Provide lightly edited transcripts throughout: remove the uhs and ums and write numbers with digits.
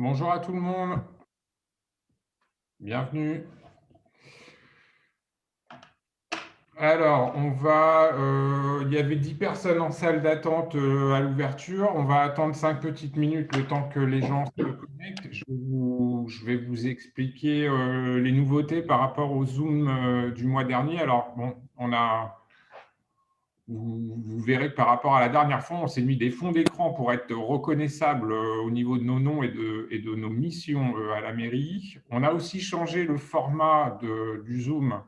Bonjour à tout le monde, bienvenue. Alors, il y avait 10 personnes en salle d'attente à l'ouverture. On va attendre 5 petites minutes le temps que les gens se connectent. Je vais vous expliquer les nouveautés par rapport au Zoom du mois dernier. Alors, bon, vous verrez que par rapport à la dernière fois, on s'est mis des fonds d'écran pour être reconnaissables au niveau de nos noms et de nos missions à la mairie. On a aussi changé le format du Zoom.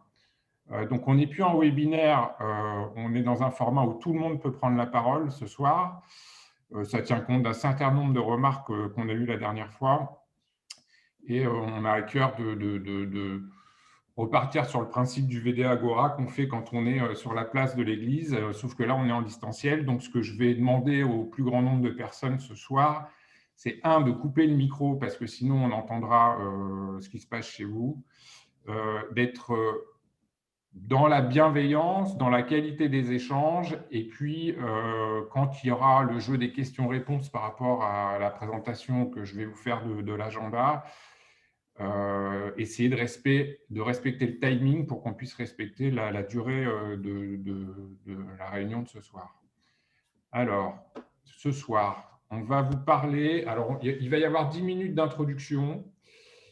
Donc, on n'est plus en webinaire, on est dans un format où tout le monde peut prendre la parole ce soir. Ça tient compte d'un certain nombre de remarques qu'on a eues la dernière fois. Et on a à cœur de repartir sur le principe du VDA Agora qu'on fait quand on est sur la place de l'église, sauf que là, on est en distanciel. Donc, ce que je vais demander au plus grand nombre de personnes ce soir, c'est de couper le micro, parce que sinon, on entendra ce qui se passe chez vous, d'être dans la bienveillance, dans la qualité des échanges, et puis quand il y aura le jeu des questions-réponses par rapport à la présentation que je vais vous faire de l'agenda, essayer de respecter le timing pour qu'on puisse respecter la durée de la réunion de ce soir. Alors, ce soir, on va vous parler, alors il va y avoir 10 minutes d'introduction.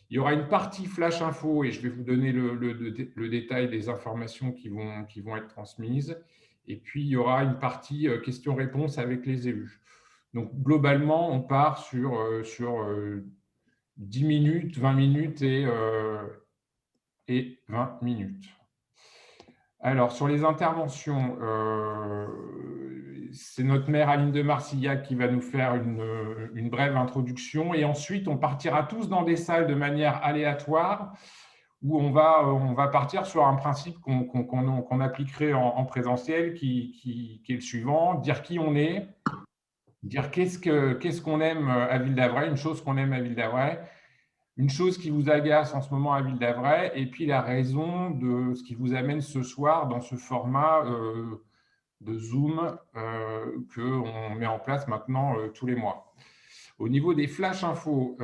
Il y aura une partie flash info et je vais vous donner le détail des informations qui vont être transmises. Et puis, il y aura une partie questions-réponses avec les élus. Donc, globalement, on part sur 10 minutes, 20 minutes et 20 minutes. Alors, sur les interventions, c'est notre maire Aline de Marcillac qui va nous faire une brève introduction. Et ensuite, on partira tous dans des salles de manière aléatoire où on va partir sur un principe qu'on appliquerait en présentiel qui est le suivant: dire qui on est, dire qu'est-ce qu'on aime à Ville d'Avray, une chose qu'on aime à Ville d'Avray, une chose qui vous agace en ce moment à Ville d'Avray, et puis la raison de ce qui vous amène ce soir dans ce format de Zoom qu'on met en place maintenant tous les mois. Au niveau des flash infos,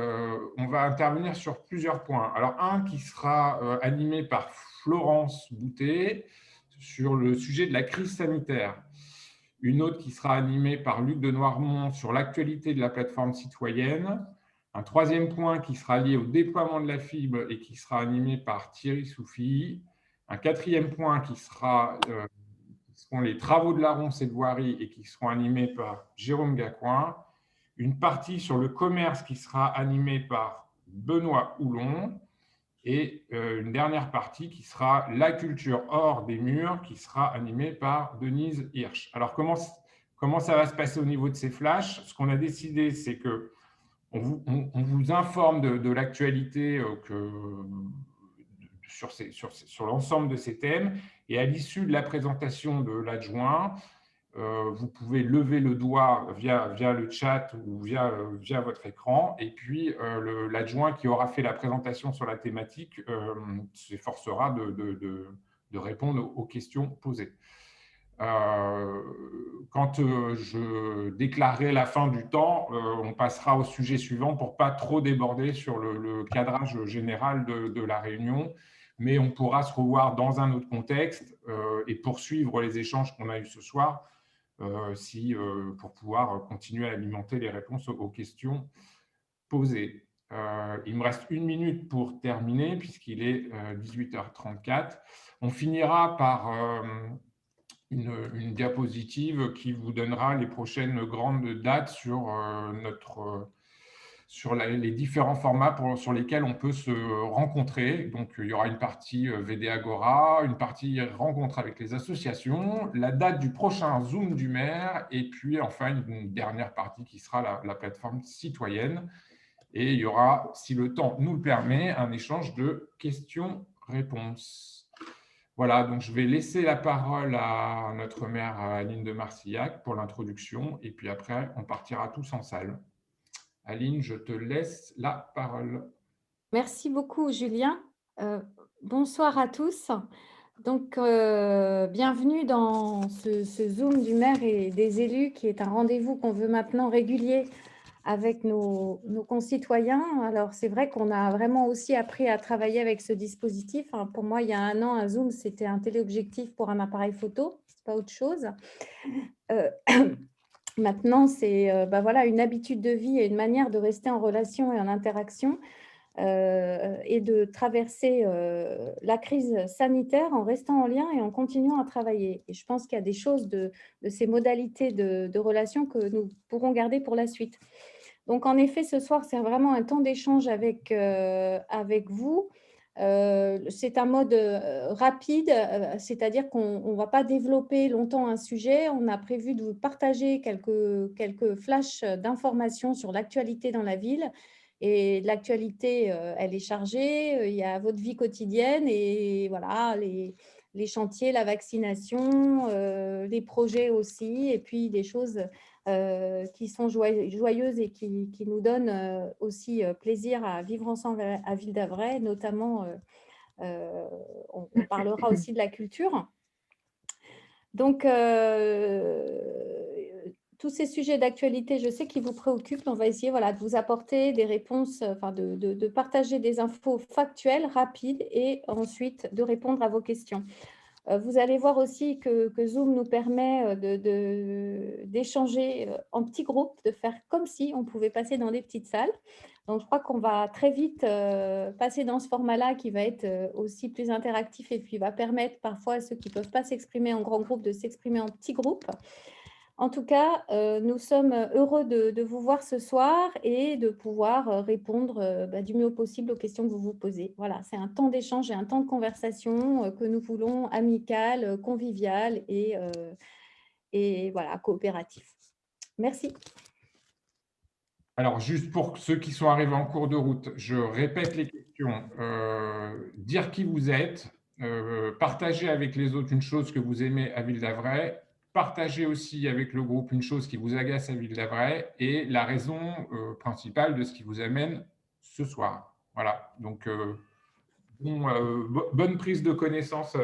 on va intervenir sur plusieurs points. Alors, un qui sera animé par Florence Boutet sur le sujet de la crise sanitaire. Une autre qui sera animée par Luc de Noirmont sur l'actualité de la plateforme citoyenne. Un troisième point qui sera lié au déploiement de la fibre et qui sera animé par Thierry Soufi. Un quatrième point qui seront les travaux de la Ronce et de voirie et qui seront animés par Jérôme Gacouin. Une partie sur le commerce qui sera animée par Benoît Houlon. Et une dernière partie qui sera la culture hors des murs, qui sera animée par Denise Hirsch. Alors, comment ça va se passer au niveau de ces flashs? Ce qu'on a décidé, c'est qu'on vous informe de l'actualité sur l'ensemble de ces thèmes. Et à l'issue de la présentation de l'adjoint, vous pouvez lever le doigt via le chat ou via votre écran. Et puis, l'adjoint qui aura fait la présentation sur la thématique s'efforcera de répondre aux questions posées. Quand je déclarerai la fin du temps, on passera au sujet suivant pour ne pas trop déborder sur le cadrage général de la réunion, mais on pourra se revoir dans un autre contexte et poursuivre les échanges qu'on a eus ce soir pour pouvoir continuer à alimenter les réponses aux questions posées. Il me reste 1 minute pour terminer puisqu'il est 18h34. On finira par une diapositive qui vous donnera les prochaines grandes dates sur les différents formats sur lesquels on peut se rencontrer. Donc, il y aura une partie VD Agora, une partie rencontre avec les associations, la date du prochain Zoom du maire, et puis enfin une dernière partie qui sera la plateforme citoyenne. Et il y aura, si le temps nous le permet, un échange de questions-réponses. Voilà, donc je vais laisser la parole à notre maire Aline de Marcillac pour l'introduction, et puis après, on partira tous en salle. Aline, je te laisse la parole. Merci beaucoup, Julien. Bonsoir à tous. Donc, bienvenue dans ce Zoom du maire et des élus, qui est un rendez-vous qu'on veut maintenant régulier avec nos concitoyens. Alors, c'est vrai qu'on a vraiment aussi appris à travailler avec ce dispositif. Hein. Pour moi, il y a un an, un Zoom, c'était un téléobjectif pour un appareil photo, c'est pas autre chose. Euh, Maintenant, c'est voilà, une habitude de vie et une manière de rester en relation et en interaction et de traverser la crise sanitaire en restant en lien et en continuant à travailler. Et je pense qu'il y a des choses de ces modalités de relation que nous pourrons garder pour la suite. Donc, en effet, ce soir, c'est vraiment un temps d'échange avec vous. C'est un mode rapide, c'est-à-dire qu'on ne va pas développer longtemps un sujet. On a prévu de vous partager quelques flashs d'informations sur l'actualité dans la ville. Et l'actualité, elle est chargée, il y a votre vie quotidienne et voilà, les chantiers, la vaccination, les projets aussi, et puis des choses qui sont joyeuses et qui nous donnent aussi plaisir à vivre ensemble à Ville d'Avray, notamment, on parlera aussi de la culture. Donc, tous ces sujets d'actualité, je sais qu'ils vous préoccupent. On va essayer voilà, de vous apporter des réponses, enfin de partager des infos factuelles, rapides, et ensuite de répondre à vos questions. Vous allez voir aussi que Zoom nous permet d'échanger en petits groupes, de faire comme si on pouvait passer dans des petites salles. Donc, je crois qu'on va très vite passer dans ce format-là qui va être aussi plus interactif et puis va permettre parfois à ceux qui ne peuvent pas s'exprimer en grand groupe de s'exprimer en petits groupes. En tout cas, nous sommes heureux de vous voir ce soir et de pouvoir répondre du mieux possible aux questions que vous vous posez. Voilà, c'est un temps d'échange et un temps de conversation que nous voulons amical, convivial et voilà, coopératif. Merci. Alors, juste pour ceux qui sont arrivés en cours de route, je répète les questions. Dire qui vous êtes, partager avec les autres une chose que vous aimez à Ville d'Avray, partager aussi avec le groupe une chose qui vous agace à Ville d'Avray et la raison principale de ce qui vous amène ce soir. Voilà, donc bonne prise de connaissance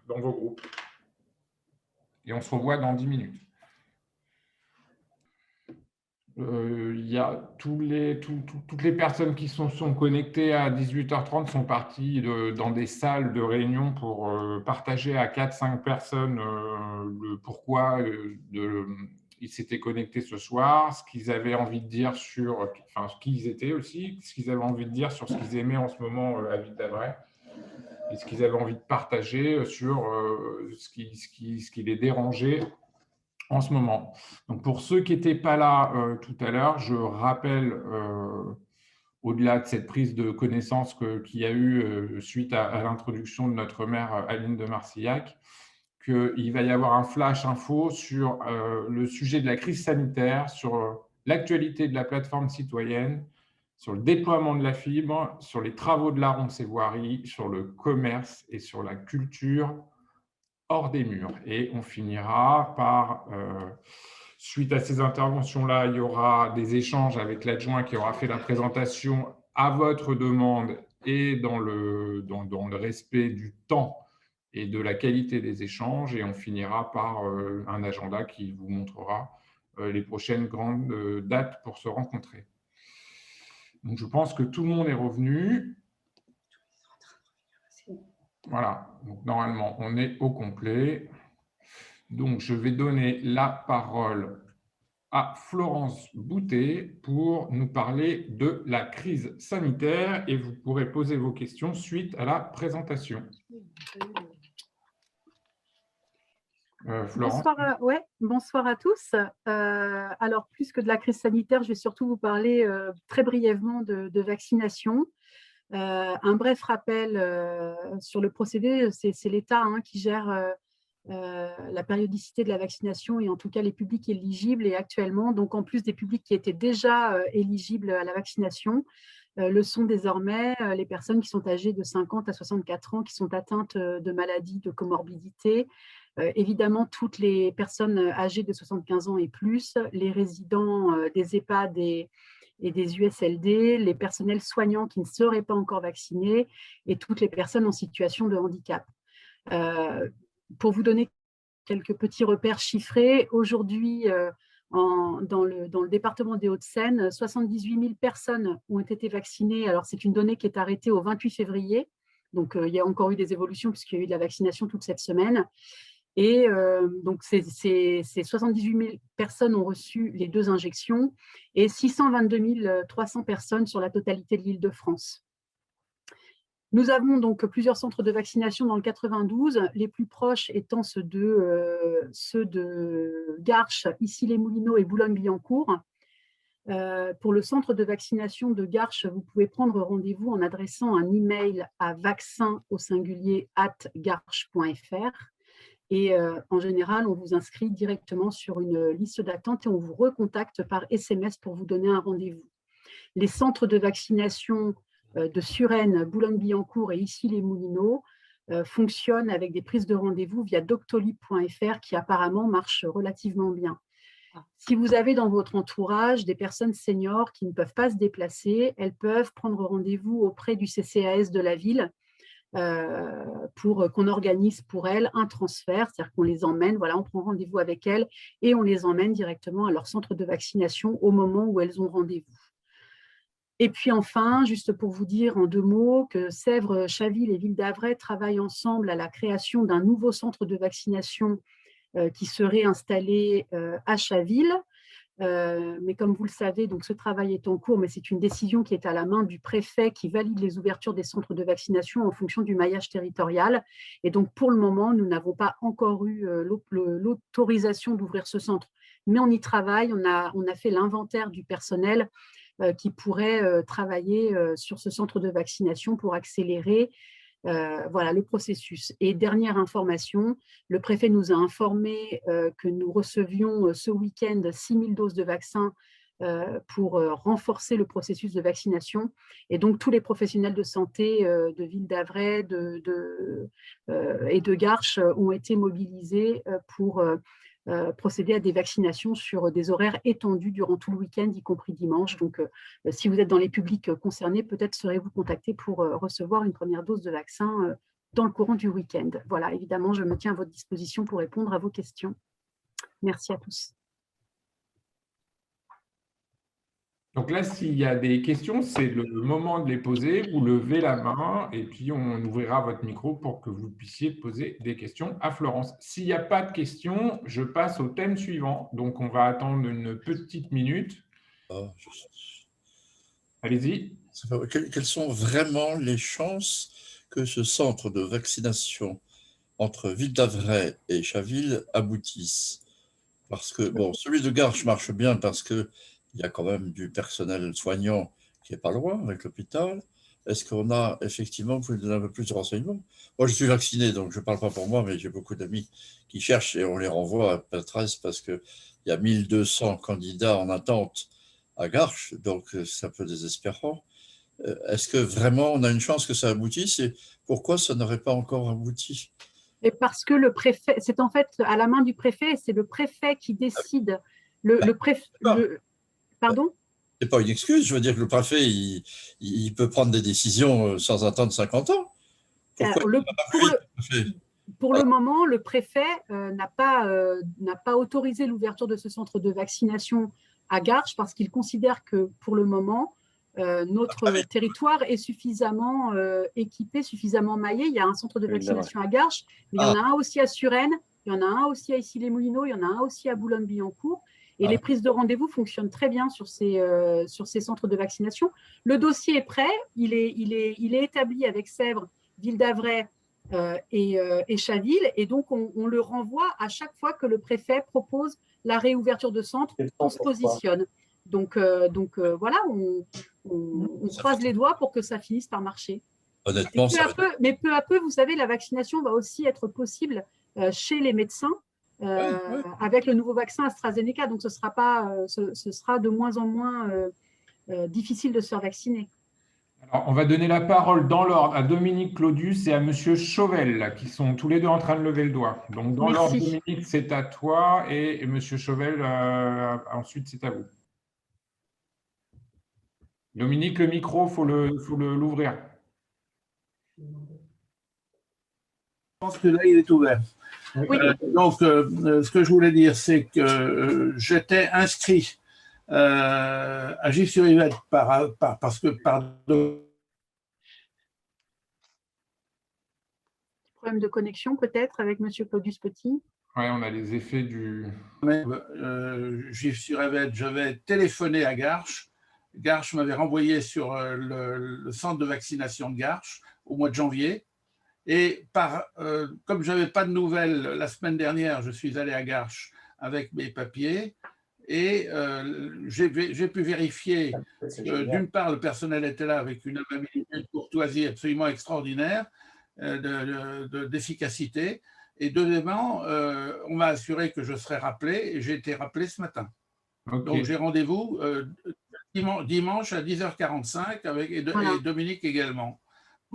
dans vos groupes. Et on se revoit dans 10 minutes. Il y a toutes les personnes qui sont connectées à 18h30 sont parties dans des salles de réunion pour partager à 4-5 personnes le pourquoi ils s'étaient connectés ce soir, ce qu'ils avaient envie de dire sur, enfin, ce qu'ils étaient aussi, ce qu'ils avaient envie de dire sur ce qu'ils aimaient en ce moment à Ville d'Avray et ce qu'ils avaient envie de partager sur ce qui les dérangeait en ce moment. Donc, pour ceux qui n'étaient pas là tout à l'heure, je rappelle, au-delà de cette prise de connaissance qu'il y a eu suite à l'introduction de notre maire Aline de Marcillac, qu'il va y avoir un flash info sur le sujet de la crise sanitaire, sur l'actualité de la plateforme citoyenne, sur le déploiement de la fibre, sur les travaux de la Ronce et Voirie, sur le commerce et sur la culture hors des murs. Et on finira par, suite à ces interventions-là, il y aura des échanges avec l'adjoint qui aura fait la présentation à votre demande et dans le respect du temps et de la qualité des échanges. Et on finira par un agenda qui vous montrera les prochaines grandes dates pour se rencontrer. Donc, je pense que tout le monde est revenu. Voilà, donc normalement, on est au complet. Donc, je vais donner la parole à Florence Boutet pour nous parler de la crise sanitaire et vous pourrez poser vos questions suite à la présentation. Florence. Bonsoir à tous. Alors, plus que de la crise sanitaire, je vais surtout vous parler très brièvement de vaccination. Un bref rappel sur le procédé, c'est l'État qui gère la périodicité de la vaccination et en tout cas les publics éligibles. Et actuellement, donc en plus des publics qui étaient déjà éligibles à la vaccination, le sont désormais les personnes qui sont âgées de 50 à 64 ans, qui sont atteintes de maladies, de comorbidités. Évidemment, toutes les personnes âgées de 75 ans et plus, les résidents des EHPAD et des USLD, les personnels soignants qui ne seraient pas encore vaccinés et toutes les personnes en situation de handicap. Pour vous donner quelques petits repères chiffrés, aujourd'hui, dans le département des Hauts-de-Seine, 78 000 personnes ont été vaccinées. Alors, c'est une donnée qui est arrêtée au 28 février. Donc, il y a encore eu des évolutions puisqu'il y a eu de la vaccination toute cette semaine. Et donc, ces 78 000 personnes ont reçu les 2 injections et 622 300 personnes sur la totalité de l'Île-de-France. Nous avons donc plusieurs centres de vaccination dans le 92, les plus proches étant ceux de Garches, Issy-les-Moulineaux et Boulogne-Billancourt. Pour le centre de vaccination de Garches, vous pouvez prendre rendez-vous en adressant un email à vaccin@garches.fr. Et en général, on vous inscrit directement sur une liste d'attente et on vous recontacte par SMS pour vous donner un rendez-vous. Les centres de vaccination de Suresnes, Boulogne-Billancourt et Issy-les-Moulineaux fonctionnent avec des prises de rendez-vous via doctolib.fr qui apparemment marche relativement bien. Si vous avez dans votre entourage des personnes seniors qui ne peuvent pas se déplacer, elles peuvent prendre rendez-vous auprès du CCAS de la ville pour qu'on organise pour elles un transfert, c'est-à-dire qu'on les emmène, voilà, on prend rendez-vous avec elles et on les emmène directement à leur centre de vaccination au moment où elles ont rendez-vous. Et puis enfin, juste pour vous dire en 2 mots que Sèvres, Chaville et Ville d'Avray travaillent ensemble à la création d'un nouveau centre de vaccination qui serait installé à Chaville. Mais comme vous le savez, donc ce travail est en cours, mais c'est une décision qui est à la main du préfet qui valide les ouvertures des centres de vaccination en fonction du maillage territorial. Et donc, pour le moment, nous n'avons pas encore eu l'autorisation d'ouvrir ce centre. Mais on y travaille, on a fait l'inventaire du personnel qui pourrait travailler sur ce centre de vaccination pour accélérer voilà, le processus. Et dernière information, le préfet nous a informé que nous recevions ce week-end 6 000 doses de vaccins pour renforcer le processus de vaccination. Et donc, tous les professionnels de santé de Ville d'Avray et de Garches ont été mobilisés pour procéder à des vaccinations sur des horaires étendus durant tout le week-end, y compris dimanche. Donc, si vous êtes dans les publics concernés, peut-être serez-vous contacté pour recevoir une première dose de vaccin dans le courant du week-end. Voilà, évidemment, je me tiens à votre disposition pour répondre à vos questions. Merci à tous. Donc là, s'il y a des questions, c'est le moment de les poser. Vous levez la main et puis on ouvrira votre micro pour que vous puissiez poser des questions à Florence. S'il n'y a pas de questions, je passe au thème suivant. Donc, on va attendre une petite minute. Allez-y. Quelles sont vraiment les chances que ce centre de vaccination entre Ville d'Avray et Chaville aboutisse? Parce que, bon, celui de Garches marche bien parce qu'il y a quand même du personnel soignant qui n'est pas loin avec l'hôpital. Est-ce qu'on a effectivement, vous pouvez donner un peu plus de renseignements? Moi, je suis vacciné, donc je ne parle pas pour moi, mais j'ai beaucoup d'amis qui cherchent et on les renvoie à Patresse parce qu'il y a 1200 candidats en attente à Garches, donc c'est un peu désespérant. Est-ce que vraiment on a une chance que ça aboutisse et pourquoi ça n'aurait pas encore abouti? Et parce que le préfet, c'est en fait à la main du préfet, c'est le préfet qui décide. Pardon? C'est pas une excuse, je veux dire que le préfet, il peut prendre des décisions sans attendre 50 ans. Pourquoi pour le moment, le préfet n'a pas autorisé l'ouverture de ce centre de vaccination à Garches parce qu'il considère que pour le moment, notre territoire est suffisamment équipé, suffisamment maillé. Il y a un centre de vaccination à Garches, mais il y en a un aussi à Suresnes, il y en a un aussi à Issy-les-Moulineaux, il y en a un aussi à Boulogne-Billancourt. Et les prises de rendez-vous fonctionnent très bien sur ces centres de vaccination. Le dossier est prêt, il est établi avec Sèvres, Ville d'Avray et Chaville. Et donc, on le renvoie à chaque fois que le préfet propose la réouverture de centre, on se positionne. Donc voilà, on croise les doigts pour que ça finisse par marcher. Honnêtement, mais peu à peu, vous savez, la vaccination va aussi être possible chez les médecins avec le nouveau vaccin AstraZeneca. Donc, ce sera de moins en moins difficile de se faire vacciner. Alors, on va donner la parole dans l'ordre à Dominique Claudius et à Monsieur Chauvel, qui sont tous les deux en train de lever le doigt. Donc, dans l'ordre, Dominique, c'est à toi et Monsieur Chauvel, ensuite, c'est à vous. Dominique, le micro, il faut l'ouvrir. pense que là, il est ouvert. Oui. Donc, ce que je voulais dire, c'est que j'étais inscrit à Gif-sur-Yvette parce que Problème de connexion peut-être avec Monsieur Claudius Petit. Oui, on a les effets du… Gif-sur-Yvette, j'avais téléphoné à Garches. Garches m'avait renvoyé sur le centre de vaccination de Garches au mois de janvier. Et comme je n'avais pas de nouvelles la semaine dernière, je suis allé à Garches avec mes papiers et j'ai pu vérifier que d'une part, le personnel était là avec une amabilité, une courtoisie absolument extraordinaire, d'efficacité. Et deuxièmement, on m'a assuré que je serais rappelé et j'ai été rappelé ce matin. Okay. Donc, j'ai rendez-vous dimanche à 10h45 et Dominique également.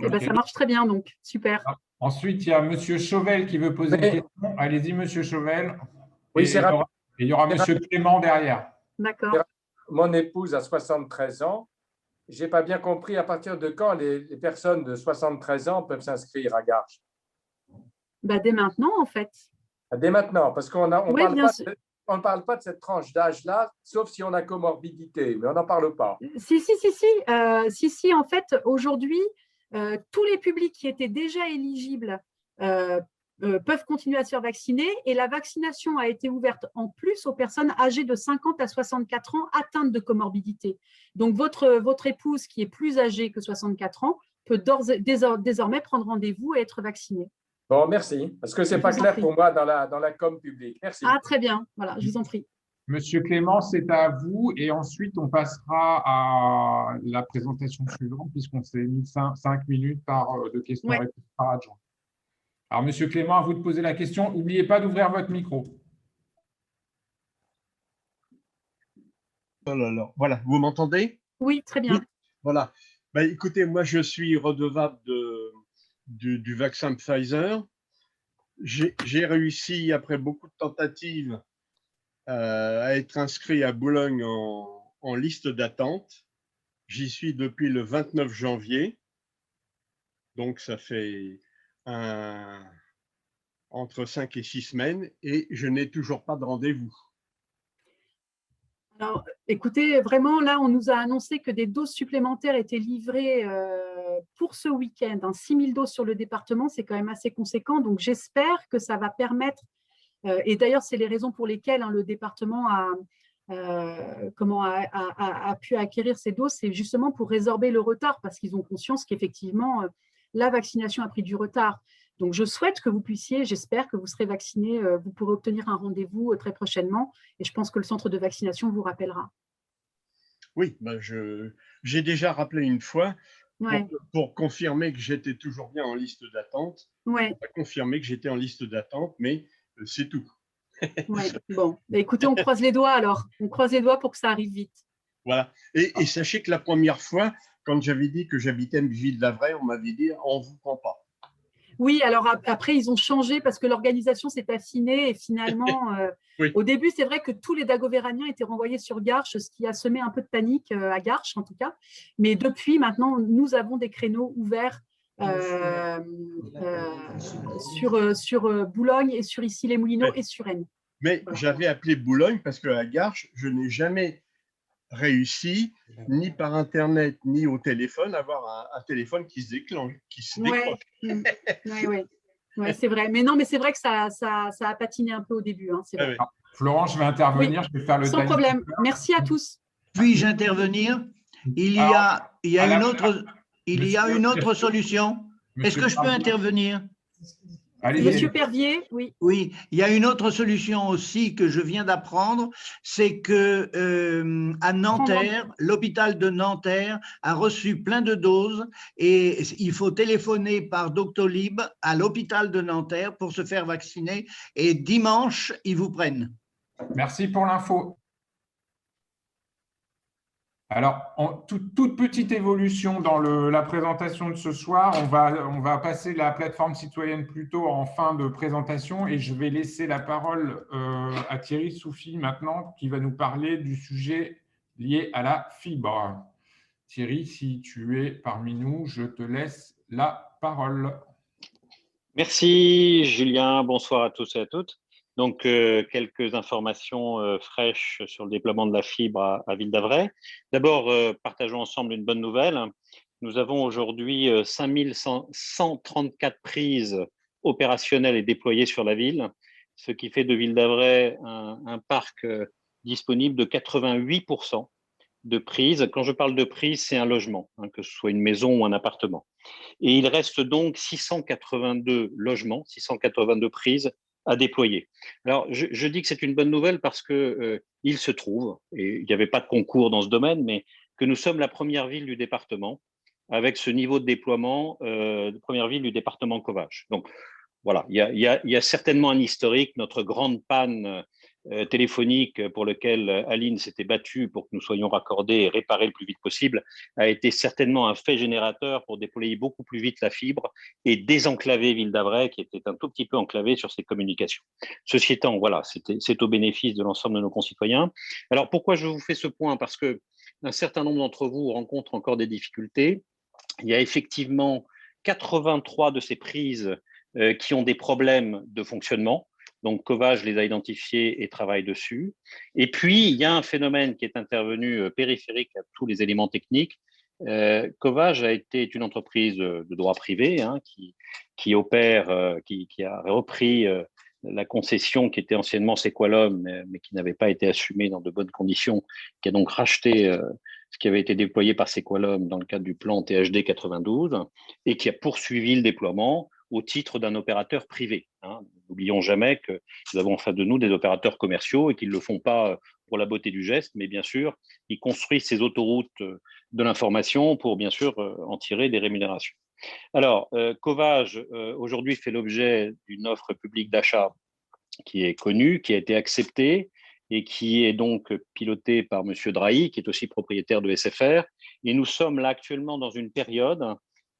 Eh ben, ça marche très bien, donc. Super. Ensuite, il y a Monsieur Chauvel qui veut poser une question. Allez-y, Monsieur Chauvel. Oui, c'est rapide. Et il y aura Monsieur Clément derrière. D'accord. Mon épouse a 73 ans. Je n'ai pas bien compris à partir de quand les personnes de 73 ans peuvent s'inscrire à Garches. Bah, dès maintenant, en fait. Dès maintenant, parce qu'on Oui, ne parle pas de cette tranche d'âge-là, sauf si on a comorbidité, mais on n'en parle pas. Si, en fait, aujourd'hui, tous les publics qui étaient déjà éligibles peuvent continuer à se faire vacciner et la vaccination a été ouverte en plus aux personnes âgées de 50 à 64 ans atteintes de comorbidité. Donc, votre épouse qui est plus âgée que 64 ans peut désormais prendre rendez-vous et être vaccinée. Bon, merci, parce que ce n'est pas clair pour moi dans la com publique. Merci. Ah, très bien. Voilà, je vous en prie. Monsieur Clément, c'est à vous. Et ensuite, on passera à la présentation suivante, puisqu'on s'est mis 5 minutes de questions-réponses par adjoint. Alors, Monsieur Clément, à vous de poser la question. N'oubliez pas d'ouvrir votre micro. Oh là là. Voilà, vous m'entendez? Oui, très bien. Oui. Voilà. Bah, écoutez, moi, je suis redevable du vaccin Pfizer. J'ai réussi, après beaucoup de tentatives, à être inscrit à Boulogne en liste d'attente. J'y suis depuis le 29 janvier. Donc, ça fait entre 5 et 6 semaines et je n'ai toujours pas de rendez-vous. Alors, écoutez, vraiment, là, on nous a annoncé que des doses supplémentaires étaient livrées pour ce week-end. 6 000 doses sur le département, c'est quand même assez conséquent. Donc, j'espère que ça va permettre, et d'ailleurs, c'est les raisons pour lesquelles le département a pu acquérir ces doses, c'est justement pour résorber le retard, parce qu'ils ont conscience qu'effectivement, la vaccination a pris du retard. Donc, je souhaite que vous puissiez, j'espère que vous serez vacciné, vous pourrez obtenir un rendez-vous très prochainement et je pense que le centre de vaccination vous rappellera. Oui, ben j'ai déjà rappelé une fois Ouais. pour confirmer que j'étais toujours bien en liste d'attente. Ouais. On a confirmé que j'étais en liste d'attente, mais c'est tout. Ouais. Bon, écoutez, on croise les doigts alors. On croise les doigts pour que ça arrive vite. Voilà. Et sachez que la première fois, quand j'avais dit que j'habitais Ville-d'Avray, on m'avait dit « on ne vous prend pas ». Oui, alors après, ils ont changé parce que l'organisation s'est affinée et finalement, oui. Au début, c'est vrai que tous les Dagovéraniens étaient renvoyés sur Garches, ce qui a semé un peu de panique à Garches en tout cas. Mais depuis, maintenant, nous avons des créneaux ouverts sur Boulogne et sur Issy-les-Moulineaux et sur Rennes. Mais voilà. J'avais appelé Boulogne parce qu'à Garches, je n'ai jamais réussi, ni par Internet, ni au téléphone, à avoir un téléphone qui se déclenche, qui se décroche. Ouais, c'est vrai. Mais non, mais c'est vrai que ça a patiné un peu au début. Hein, c'est vrai. Florent, je vais intervenir. Oui. Je vais faire le sans problème. Merci à tous. Puis-je intervenir? Il y a une autre solution. Est-ce que je peux intervenir? Monsieur Pervier, oui. Oui, il y a une autre solution aussi que je viens d'apprendre, c'est que à Nanterre, l'hôpital de Nanterre a reçu plein de doses et il faut téléphoner par Doctolib à l'hôpital de Nanterre pour se faire vacciner et dimanche, ils vous prennent. Merci pour l'info. Alors, toute petite évolution dans la présentation de ce soir. On va passer la plateforme citoyenne plutôt en fin de présentation et je vais laisser la parole à Thierry Soufi maintenant qui va nous parler du sujet lié à la fibre. Thierry, si tu es parmi nous, je te laisse la parole. Merci Julien, bonsoir à tous et à toutes. Donc, quelques informations fraîches sur le déploiement de la fibre à Ville d'Avray. D'abord, partageons ensemble une bonne nouvelle. Nous avons aujourd'hui 5134 prises opérationnelles et déployées sur la ville, ce qui fait de Ville d'Avray un parc disponible de 88% de prises. Quand je parle de prise, c'est un logement, que ce soit une maison ou un appartement. Et il reste donc 682 logements, 682 prises à déployer. Alors, je dis que c'est une bonne nouvelle parce que il se trouve, et il n'y avait pas de concours dans ce domaine, mais que nous sommes la première ville du département avec ce niveau de déploiement, première ville du département Covage. Donc, voilà, il y a certainement un historique. Notre grande panne téléphonique pour lequel Aline s'était battue pour que nous soyons raccordés et réparés le plus vite possible a été certainement un fait générateur pour déployer beaucoup plus vite la fibre et désenclaver Ville d'Avray, qui était un tout petit peu enclavée sur ses communications. Ceci étant, voilà, c'est au bénéfice de l'ensemble de nos concitoyens. Alors, pourquoi je vous fais ce point? Parce que un certain nombre d'entre vous rencontrent encore des difficultés. Il y a effectivement 83 de ces prises qui ont des problèmes de fonctionnement. Donc, Covage les a identifiés et travaille dessus. Et puis, il y a un phénomène qui est intervenu périphérique à tous les éléments techniques. Covage est une entreprise de droit privé qui opère, qui a repris la concession qui était anciennement Sequalum, mais qui n'avait pas été assumée dans de bonnes conditions, qui a donc racheté ce qui avait été déployé par Sequalum dans le cadre du plan THD 92 et qui a poursuivi le déploiement au titre d'un opérateur privé. N'oublions jamais que nous avons en face de nous des opérateurs commerciaux et qu'ils ne le font pas pour la beauté du geste, mais bien sûr, ils construisent ces autoroutes de l'information pour bien sûr en tirer des rémunérations. Alors, Covage, aujourd'hui, fait l'objet d'une offre publique d'achat qui est connue, qui a été acceptée et qui est donc pilotée par M. Drahi, qui est aussi propriétaire de SFR. Et nous sommes là actuellement dans une période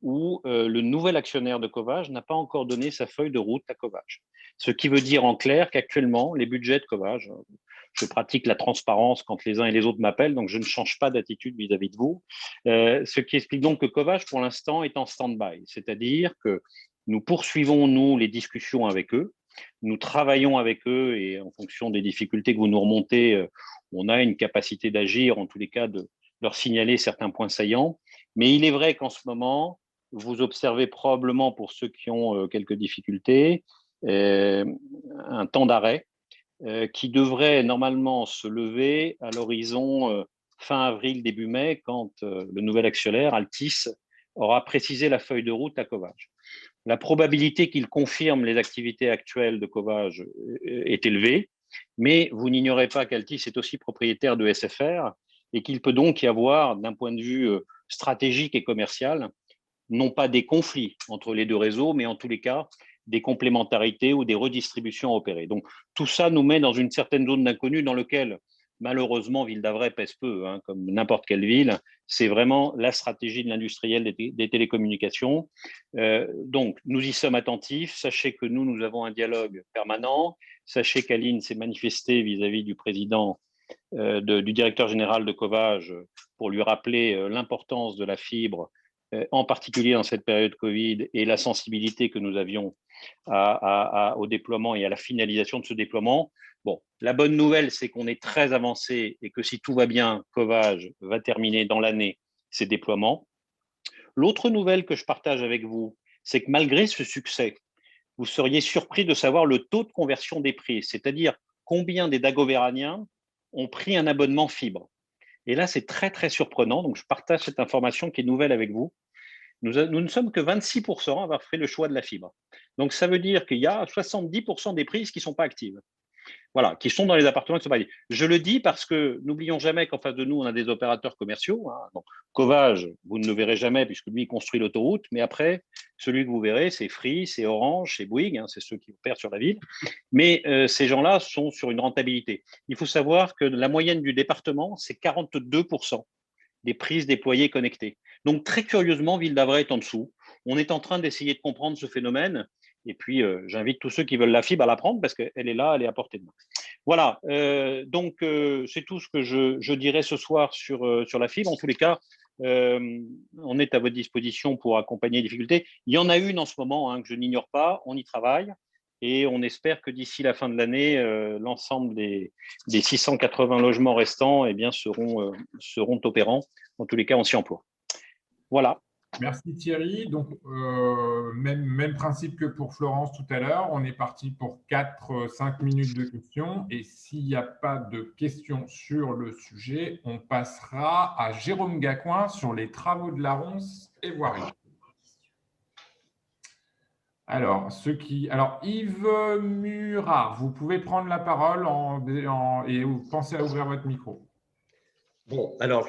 où le nouvel actionnaire de Covage n'a pas encore donné sa feuille de route à Covage. Ce qui veut dire en clair qu'actuellement, les budgets de Covage, je pratique la transparence quand les uns et les autres m'appellent, donc je ne change pas d'attitude vis-à-vis de vous, ce qui explique donc que Covage, pour l'instant, est en stand-by. C'est-à-dire que nous poursuivons, nous, les discussions avec eux, nous travaillons avec eux et en fonction des difficultés que vous nous remontez, on a une capacité d'agir, en tous les cas, de leur signaler certains points saillants. Mais il est vrai qu'en ce moment, vous observez probablement, pour ceux qui ont quelques difficultés, un temps d'arrêt qui devrait normalement se lever à l'horizon fin avril, début mai, quand le nouvel actionnaire, Altis, aura précisé la feuille de route à Covage. La probabilité qu'il confirme les activités actuelles de Covage est élevée, mais vous n'ignorez pas qu'Altis est aussi propriétaire de SFR et qu'il peut donc y avoir, d'un point de vue stratégique et commercial, non pas des conflits entre les deux réseaux, mais en tous les cas, des complémentarités ou des redistributions à opérer. Donc, tout ça nous met dans une certaine zone d'inconnu dans laquelle, malheureusement, Ville d'Avray pèse peu, comme n'importe quelle ville. C'est vraiment la stratégie de l'industriel des télécommunications. Donc, nous y sommes attentifs. Sachez que nous avons un dialogue permanent. Sachez qu'Aline s'est manifestée vis-à-vis du président, du directeur général de Covage pour lui rappeler l'importance de la fibre, en particulier dans cette période Covid, et la sensibilité que nous avions au déploiement et à la finalisation de ce déploiement. Bon, la bonne nouvelle, c'est qu'on est très avancé et que si tout va bien, Covage va terminer dans l'année ses déploiements. L'autre nouvelle que je partage avec vous, c'est que malgré ce succès, vous seriez surpris de savoir le taux de conversion des prix, c'est-à-dire combien des Dagovéraniens ont pris un abonnement fibre. Et là, c'est très, très surprenant. Donc, je partage cette information qui est nouvelle avec vous. Nous ne sommes que 26% à avoir fait le choix de la fibre. Donc, ça veut dire qu'il y a 70% des prises qui ne sont pas actives. Voilà, qui sont dans les appartements qui sont pas actifs. Je le dis parce que n'oublions jamais qu'en face de nous, on a des opérateurs commerciaux. Donc, Covage, vous ne le verrez jamais puisque lui, il construit l'autoroute. Mais après, celui que vous verrez, c'est Free, c'est Orange, c'est Bouygues, c'est ceux qui opèrent sur la ville. Mais ces gens-là sont sur une rentabilité. Il faut savoir que la moyenne du département, c'est 42% des prises déployées connectées. Donc, très curieusement, Ville d'Avray est en dessous. On est en train d'essayer de comprendre ce phénomène. Et puis, j'invite tous ceux qui veulent la fibre à la prendre parce qu'elle est là, elle est à portée de main. Voilà, donc c'est tout ce que je dirais ce soir sur la fibre. En tous les cas, on est à votre disposition pour accompagner les difficultés. Il y en a une en ce moment que je n'ignore pas, on y travaille et on espère que d'ici la fin de l'année, l'ensemble des 680 logements restants seront opérants. En tous les cas, on s'y emploie. Voilà. Merci Thierry. Donc, même principe que pour Florence tout à l'heure. On est parti pour 4-5 minutes de questions. Et s'il n'y a pas de questions sur le sujet, on passera à Jérôme Gacouin sur les travaux de la Ronce et voirie. Alors, Yves Murat, vous pouvez prendre la parole et pensez à ouvrir votre micro. Bon, alors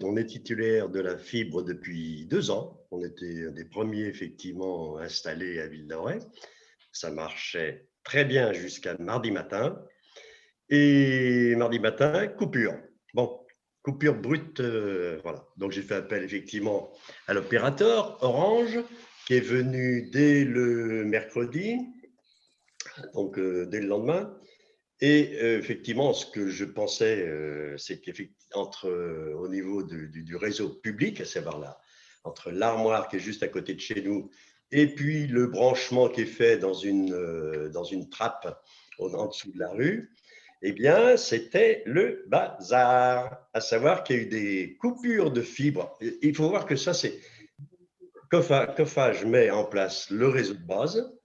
on est titulaire de la fibre depuis 2 ans. On était des premiers effectivement installés à Ville-d'Avray. Ça marchait très bien jusqu'à mardi matin. Et mardi matin, coupure. Bon, coupure brute, voilà. Donc j'ai fait appel effectivement à l'opérateur Orange qui est venu dès le mercredi, donc dès le lendemain. Et effectivement, ce que je pensais, c'est qu'au niveau du réseau public, à savoir là, entre l'armoire qui est juste à côté de chez nous et puis le branchement qui est fait dans une trappe en dessous de la rue, eh bien, c'était le bazar. À savoir qu'il y a eu des coupures de fibres. Il faut voir que ça, c'est… Coffage met en place le réseau de base.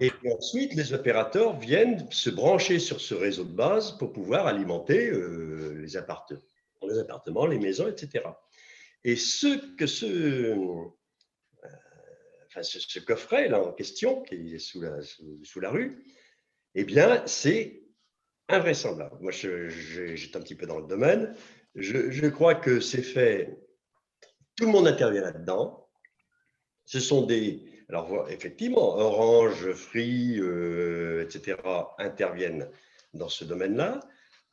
Et puis ensuite, les opérateurs viennent se brancher sur ce réseau de base pour pouvoir alimenter les appartements, les maisons, etc. Et ce coffret-là en question, qui est sous la rue, eh bien, c'est invraisemblable. Moi, j'étais un petit peu dans le domaine. Je crois que c'est fait… Tout le monde intervient là-dedans. Ce sont des… Alors, effectivement, Orange, Free, etc. interviennent dans ce domaine-là,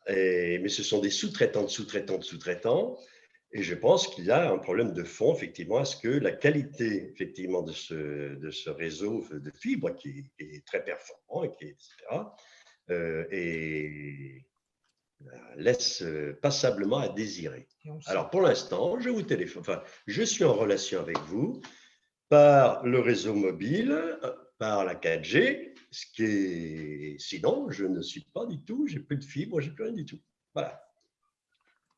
mais ce sont des sous-traitants de sous-traitants de sous-traitants. Et je pense qu'il y a un problème de fond, effectivement, à ce que la qualité, effectivement, de ce réseau de fibres, qui est très performant, et laisse passablement à désirer. Alors, pour l'instant, je vous téléphone, je suis en relation avec vous par le réseau mobile, par la 4G, ce qui est… Sinon, je ne suis pas du tout, j'ai plus de fibre, j'ai plus rien du tout. Voilà.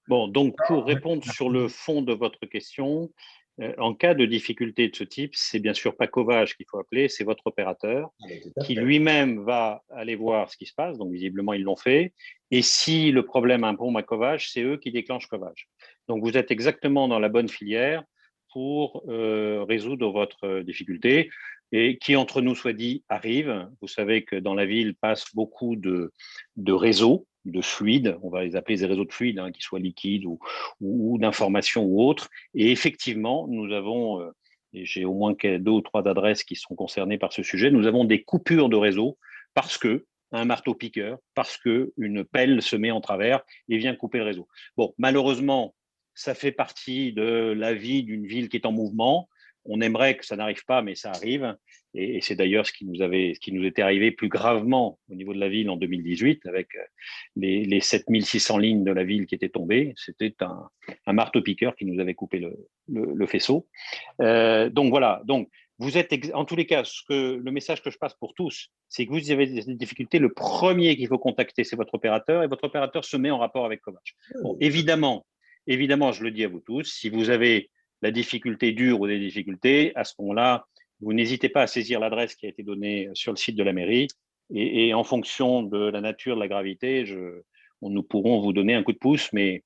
Bon, donc pour répondre sur le fond de votre question, en cas de difficulté de ce type, c'est bien sûr pas Covage qu'il faut appeler, c'est votre opérateur qui lui-même va aller voir ce qui se passe, donc visiblement ils l'ont fait, et si le problème incombe à Covage, c'est eux qui déclenchent Covage. Donc vous êtes exactement dans la bonne filière pour résoudre votre difficulté et qui, entre nous soit dit, arrive. Vous savez que dans la ville passe beaucoup de réseaux, de fluides, on va les appeler des réseaux de fluides, qui soient liquides ou d'informations ou autres. Et effectivement, nous avons, et j'ai au moins 2 ou 3 adresses qui sont concernées par ce sujet, nous avons des coupures de réseau parce que un marteau-piqueur, parce qu'une pelle se met en travers et vient couper le réseau. Bon, malheureusement, ça fait partie de la vie d'une ville qui est en mouvement. On aimerait que ça n'arrive pas, mais ça arrive. Et c'est d'ailleurs ce qui nous était arrivé plus gravement au niveau de la ville en 2018, avec les 7600 lignes de la ville qui étaient tombées. C'était un marteau-piqueur qui nous avait coupé le faisceau. Donc voilà. Donc, vous êtes, en tous les cas, le message que je passe pour tous, c'est que vous avez des difficultés. Le premier qu'il faut contacter, c'est votre opérateur, et votre opérateur se met en rapport avec Covage. Bon, évidemment, je le dis à vous tous, si vous avez la difficulté dure ou des difficultés, à ce moment-là, vous n'hésitez pas à saisir l'adresse qui a été donnée sur le site de la mairie et en fonction de la nature, de la gravité, nous pourrons vous donner un coup de pouce, mais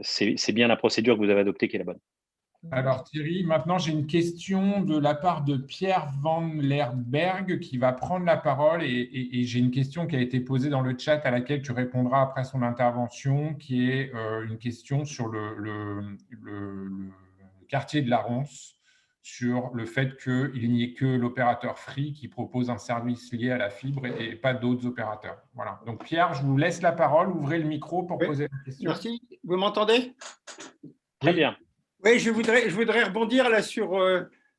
c'est bien la procédure que vous avez adoptée qui est la bonne. Alors Thierry, maintenant j'ai une question de la part de Pierre Van Lerberg qui va prendre la parole et j'ai une question qui a été posée dans le chat à laquelle tu répondras après son intervention, qui est une question sur le quartier de la Ronce, sur le fait qu'il n'y ait que l'opérateur Free qui propose un service lié à la fibre et pas d'autres opérateurs. Voilà. Donc Pierre, je vous laisse la parole, ouvrez le micro pour poser la question. Merci. Vous m'entendez? Très bien. Oui, je voudrais rebondir là sur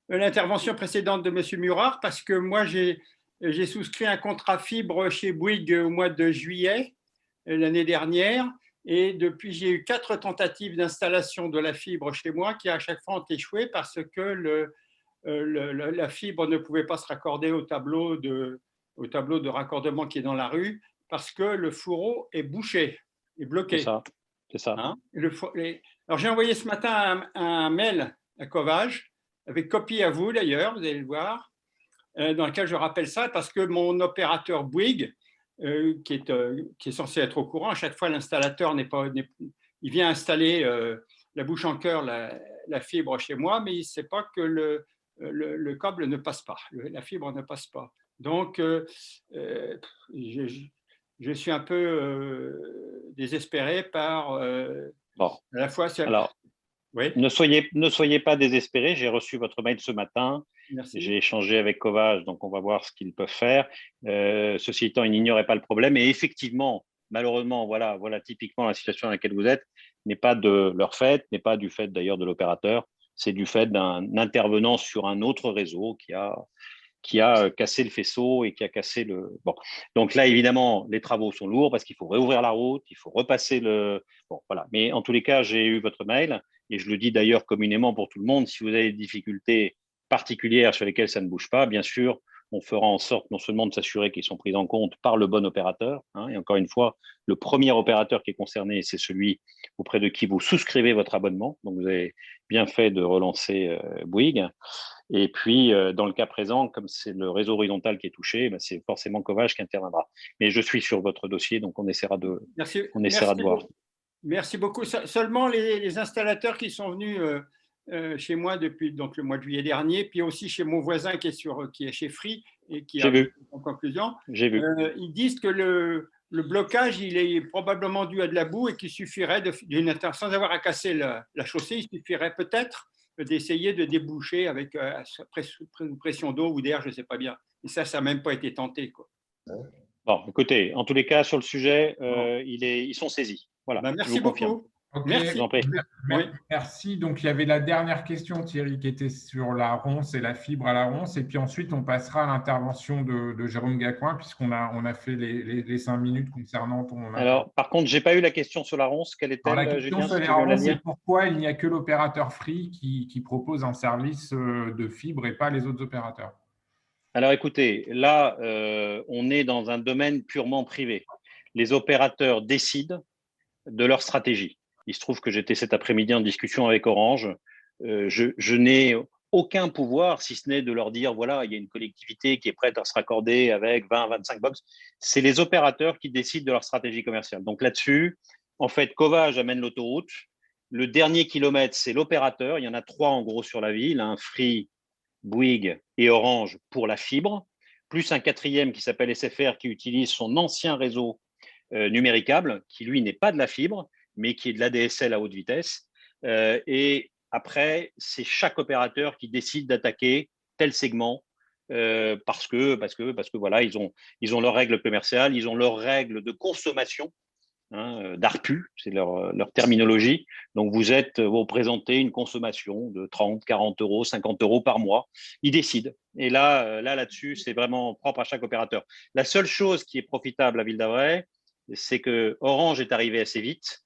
l'intervention précédente de M. Murat, parce que moi, j'ai souscrit un contrat fibre chez Bouygues au mois de juillet l'année dernière, Et depuis, j'ai eu 4 tentatives d'installation de la fibre chez moi qui à chaque fois ont échoué parce que la fibre ne pouvait pas se raccorder au tableau de raccordement qui est dans la rue parce que le fourreau est bouché, est bloqué. C'est ça. Hein, alors, j'ai envoyé ce matin un mail à Covage, avec copie à vous d'ailleurs, vous allez le voir, dans lequel je rappelle ça parce que mon opérateur Bouygues, qui est censé être au courant, à chaque fois l'installateur il vient installer la bouche en cœur, la fibre chez moi, mais il ne sait pas que le câble ne passe pas, la fibre ne passe pas. Donc, je suis un peu désespéré par Bon. à la fois. Alors, oui. ne soyez pas désespérés. J'ai reçu votre mail ce matin. Merci. J'ai échangé avec Covage, donc on va voir ce qu'ils peuvent faire. Ceci étant, ils n'ignoraient pas le problème. Et effectivement, malheureusement, voilà typiquement la situation dans laquelle vous êtes n'est pas de leur fait, n'est pas du fait d'ailleurs de l'opérateur. C'est du fait d'un intervenant sur un autre réseau qui a cassé le faisceau et qui a cassé le… Bon, donc là, évidemment, les travaux sont lourds parce qu'il faut réouvrir la route, il faut repasser le… Bon, voilà. Mais en tous les cas, j'ai eu votre mail et je le dis d'ailleurs communément pour tout le monde, si vous avez des difficultés particulières sur lesquelles ça ne bouge pas, bien sûr, on fera en sorte non seulement de s'assurer qu'ils sont pris en compte par le bon opérateur, hein, et encore une fois, le premier opérateur qui est concerné, c'est celui auprès de qui vous souscrivez votre abonnement. Donc, vous avez bien fait de relancer Bouygues. Et puis, dans le cas présent, comme c'est le réseau horizontal qui est touché, ben c'est forcément Covage qui interviendra. Mais je suis sur votre dossier, donc on essaiera de voir. Merci beaucoup. Seulement les installateurs qui sont venus chez moi depuis donc, le mois de juillet dernier, puis aussi chez mon voisin qui est chez Free et qui a en conclusion, ils disent que le blocage, il est probablement dû à de la boue et qu'il suffirait, sans avoir à casser la chaussée, il suffirait peut-être d'essayer de déboucher avec pression d'eau ou d'air, je ne sais pas bien. Et ça n'a même pas été tenté, quoi. Bon, écoutez, en tous les cas, sur le sujet, ils sont saisis. Voilà, ben, merci beaucoup. Okay. Merci. Merci. Donc, il y avait la dernière question, Thierry, qui était sur la ronce et la fibre à la ronce. Et puis ensuite, on passera à l'intervention de Jérôme Gacouin, puisqu'on a fait les 5 minutes concernant ton… Alors, par contre, je n'ai pas eu la question sur la ronce. Quelle est-elle, la question Julien, sur la ronce, c'est pourquoi il n'y a que l'opérateur Free qui propose un service de fibre et pas les autres opérateurs? Alors, écoutez, là, on est dans un domaine purement privé. Les opérateurs décident de leur stratégie. Il se trouve que j'étais cet après-midi en discussion avec Orange. Je n'ai aucun pouvoir, si ce n'est de leur dire, voilà, il y a une collectivité qui est prête à se raccorder avec 20, 25 box. C'est les opérateurs qui décident de leur stratégie commerciale. Donc là-dessus, en fait, Covage amène l'autoroute. Le dernier kilomètre, c'est l'opérateur. Il y en a 3 en gros sur la ville, hein, Free, Bouygues et Orange pour la fibre, plus un 4e qui s'appelle SFR qui utilise son ancien réseau numéricable, qui lui n'est pas de la fibre, mais qui est de l'ADSL à haute vitesse. Et après, c'est chaque opérateur qui décide d'attaquer tel segment parce que voilà, ils ont leurs règles commerciales, ils ont leurs règles de consommation, hein, d'ARPU, c'est leur terminologie. Donc, vous présentez une consommation de 30, 40 euros, 50 euros par mois. Ils décident. Et là-dessus, c'est vraiment propre à chaque opérateur. La seule chose qui est profitable à Ville d'Avray, c'est que Orange est arrivé assez vite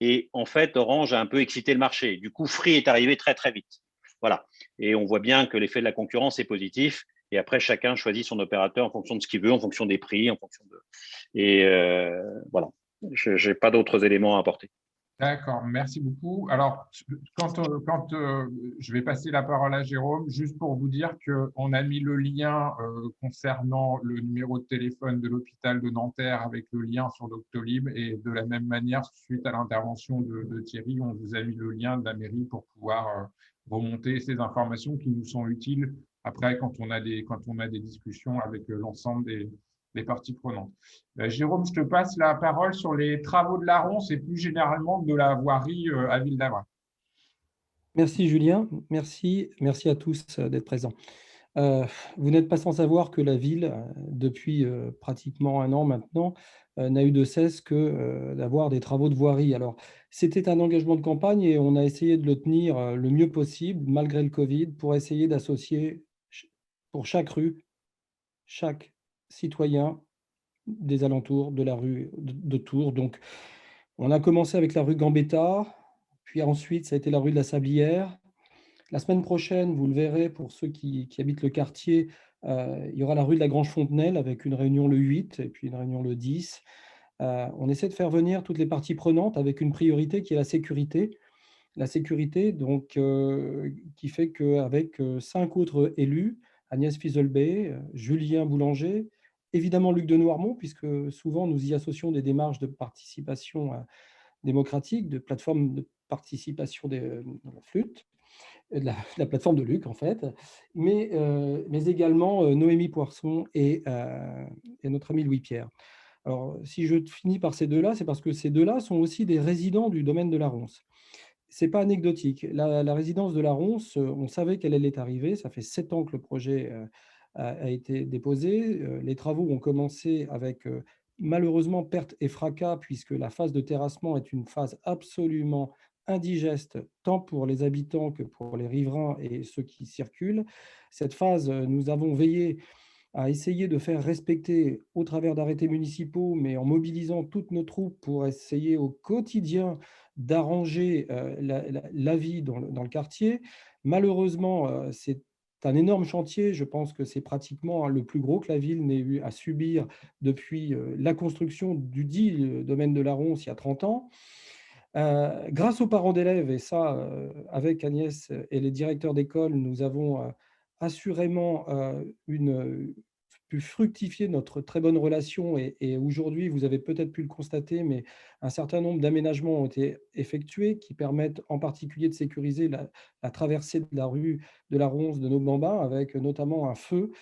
et en fait, Orange a un peu excité le marché. Du coup, Free est arrivé très, très vite. Voilà. Et on voit bien que l'effet de la concurrence est positif. Et après, chacun choisit son opérateur en fonction de ce qu'il veut, en fonction des prix, en fonction de… Et voilà. Je n'ai pas d'autres éléments à apporter. D'accord, merci beaucoup. Alors, quand je vais passer la parole à Jérôme, juste pour vous dire qu'on a mis le lien concernant le numéro de téléphone de l'hôpital de Nanterre avec le lien sur Doctolib, et de la même manière, suite à l'intervention de Thierry, on vous a mis le lien de la mairie pour pouvoir remonter ces informations qui nous sont utiles après quand on a des discussions avec l'ensemble des parties prenantes. Jérôme, je te passe la parole sur les travaux de la ronce et plus généralement de la voirie à Ville d'Avray. Merci Julien, merci à tous d'être présents. Vous n'êtes pas sans savoir que la ville, depuis pratiquement 1 an maintenant, n'a eu de cesse que d'avoir des travaux de voirie. Alors, c'était un engagement de campagne et on a essayé de le tenir le mieux possible, malgré le Covid, pour essayer d'associer pour chaque rue, chaque citoyen des alentours de la rue de Tours. Donc, On a commencé avec la rue Gambetta, puis ensuite, ça a été la rue de la Sablière. La semaine prochaine, vous le verrez, pour ceux qui habitent le quartier, il y aura la rue de la Grange-Fontenelle avec une réunion le 8 et puis une réunion le 10. On essaie de faire venir toutes les parties prenantes avec une priorité qui est la sécurité. La sécurité, donc, qui fait qu'avec 5 autres élus, Agnès Fizolbey, Julien Boulanger, évidemment Luc de Noirmont, puisque souvent nous y associons des démarches de participation démocratique, de plateforme de participation de la flûte, de la plateforme de Luc en fait, mais également Noémie Poisson et notre ami Louis-Pierre. Alors, si je finis par ces deux-là, c'est parce que ces deux-là sont aussi des résidents du domaine de la Ronce. Ce n'est pas anecdotique. La résidence de la Ronce, on savait qu'elle allait arriver. Ça fait 7 ans que le projet a été déposé. Les travaux ont commencé avec, malheureusement, perte et fracas, puisque la phase de terrassement est une phase absolument indigeste, tant pour les habitants que pour les riverains et ceux qui circulent. Cette phase, nous avons veillé à essayer de faire respecter au travers d'arrêtés municipaux, mais en mobilisant toutes nos troupes pour essayer au quotidien d'arranger la vie dans le quartier. Malheureusement, c'est un énorme chantier. Je pense que c'est pratiquement le plus gros que la ville n'ait eu à subir depuis la construction du dit domaine de la Ronce il y a 30 ans. Grâce aux parents d'élèves, et ça, avec Agnès et les directeurs d'école, nous avons assurément pu fructifier notre très bonne relation. Et aujourd'hui, vous avez peut-être pu le constater, mais un certain nombre d'aménagements ont été effectués qui permettent en particulier de sécuriser la traversée de la rue de la Ronce de Nobambin, avec notamment un feu.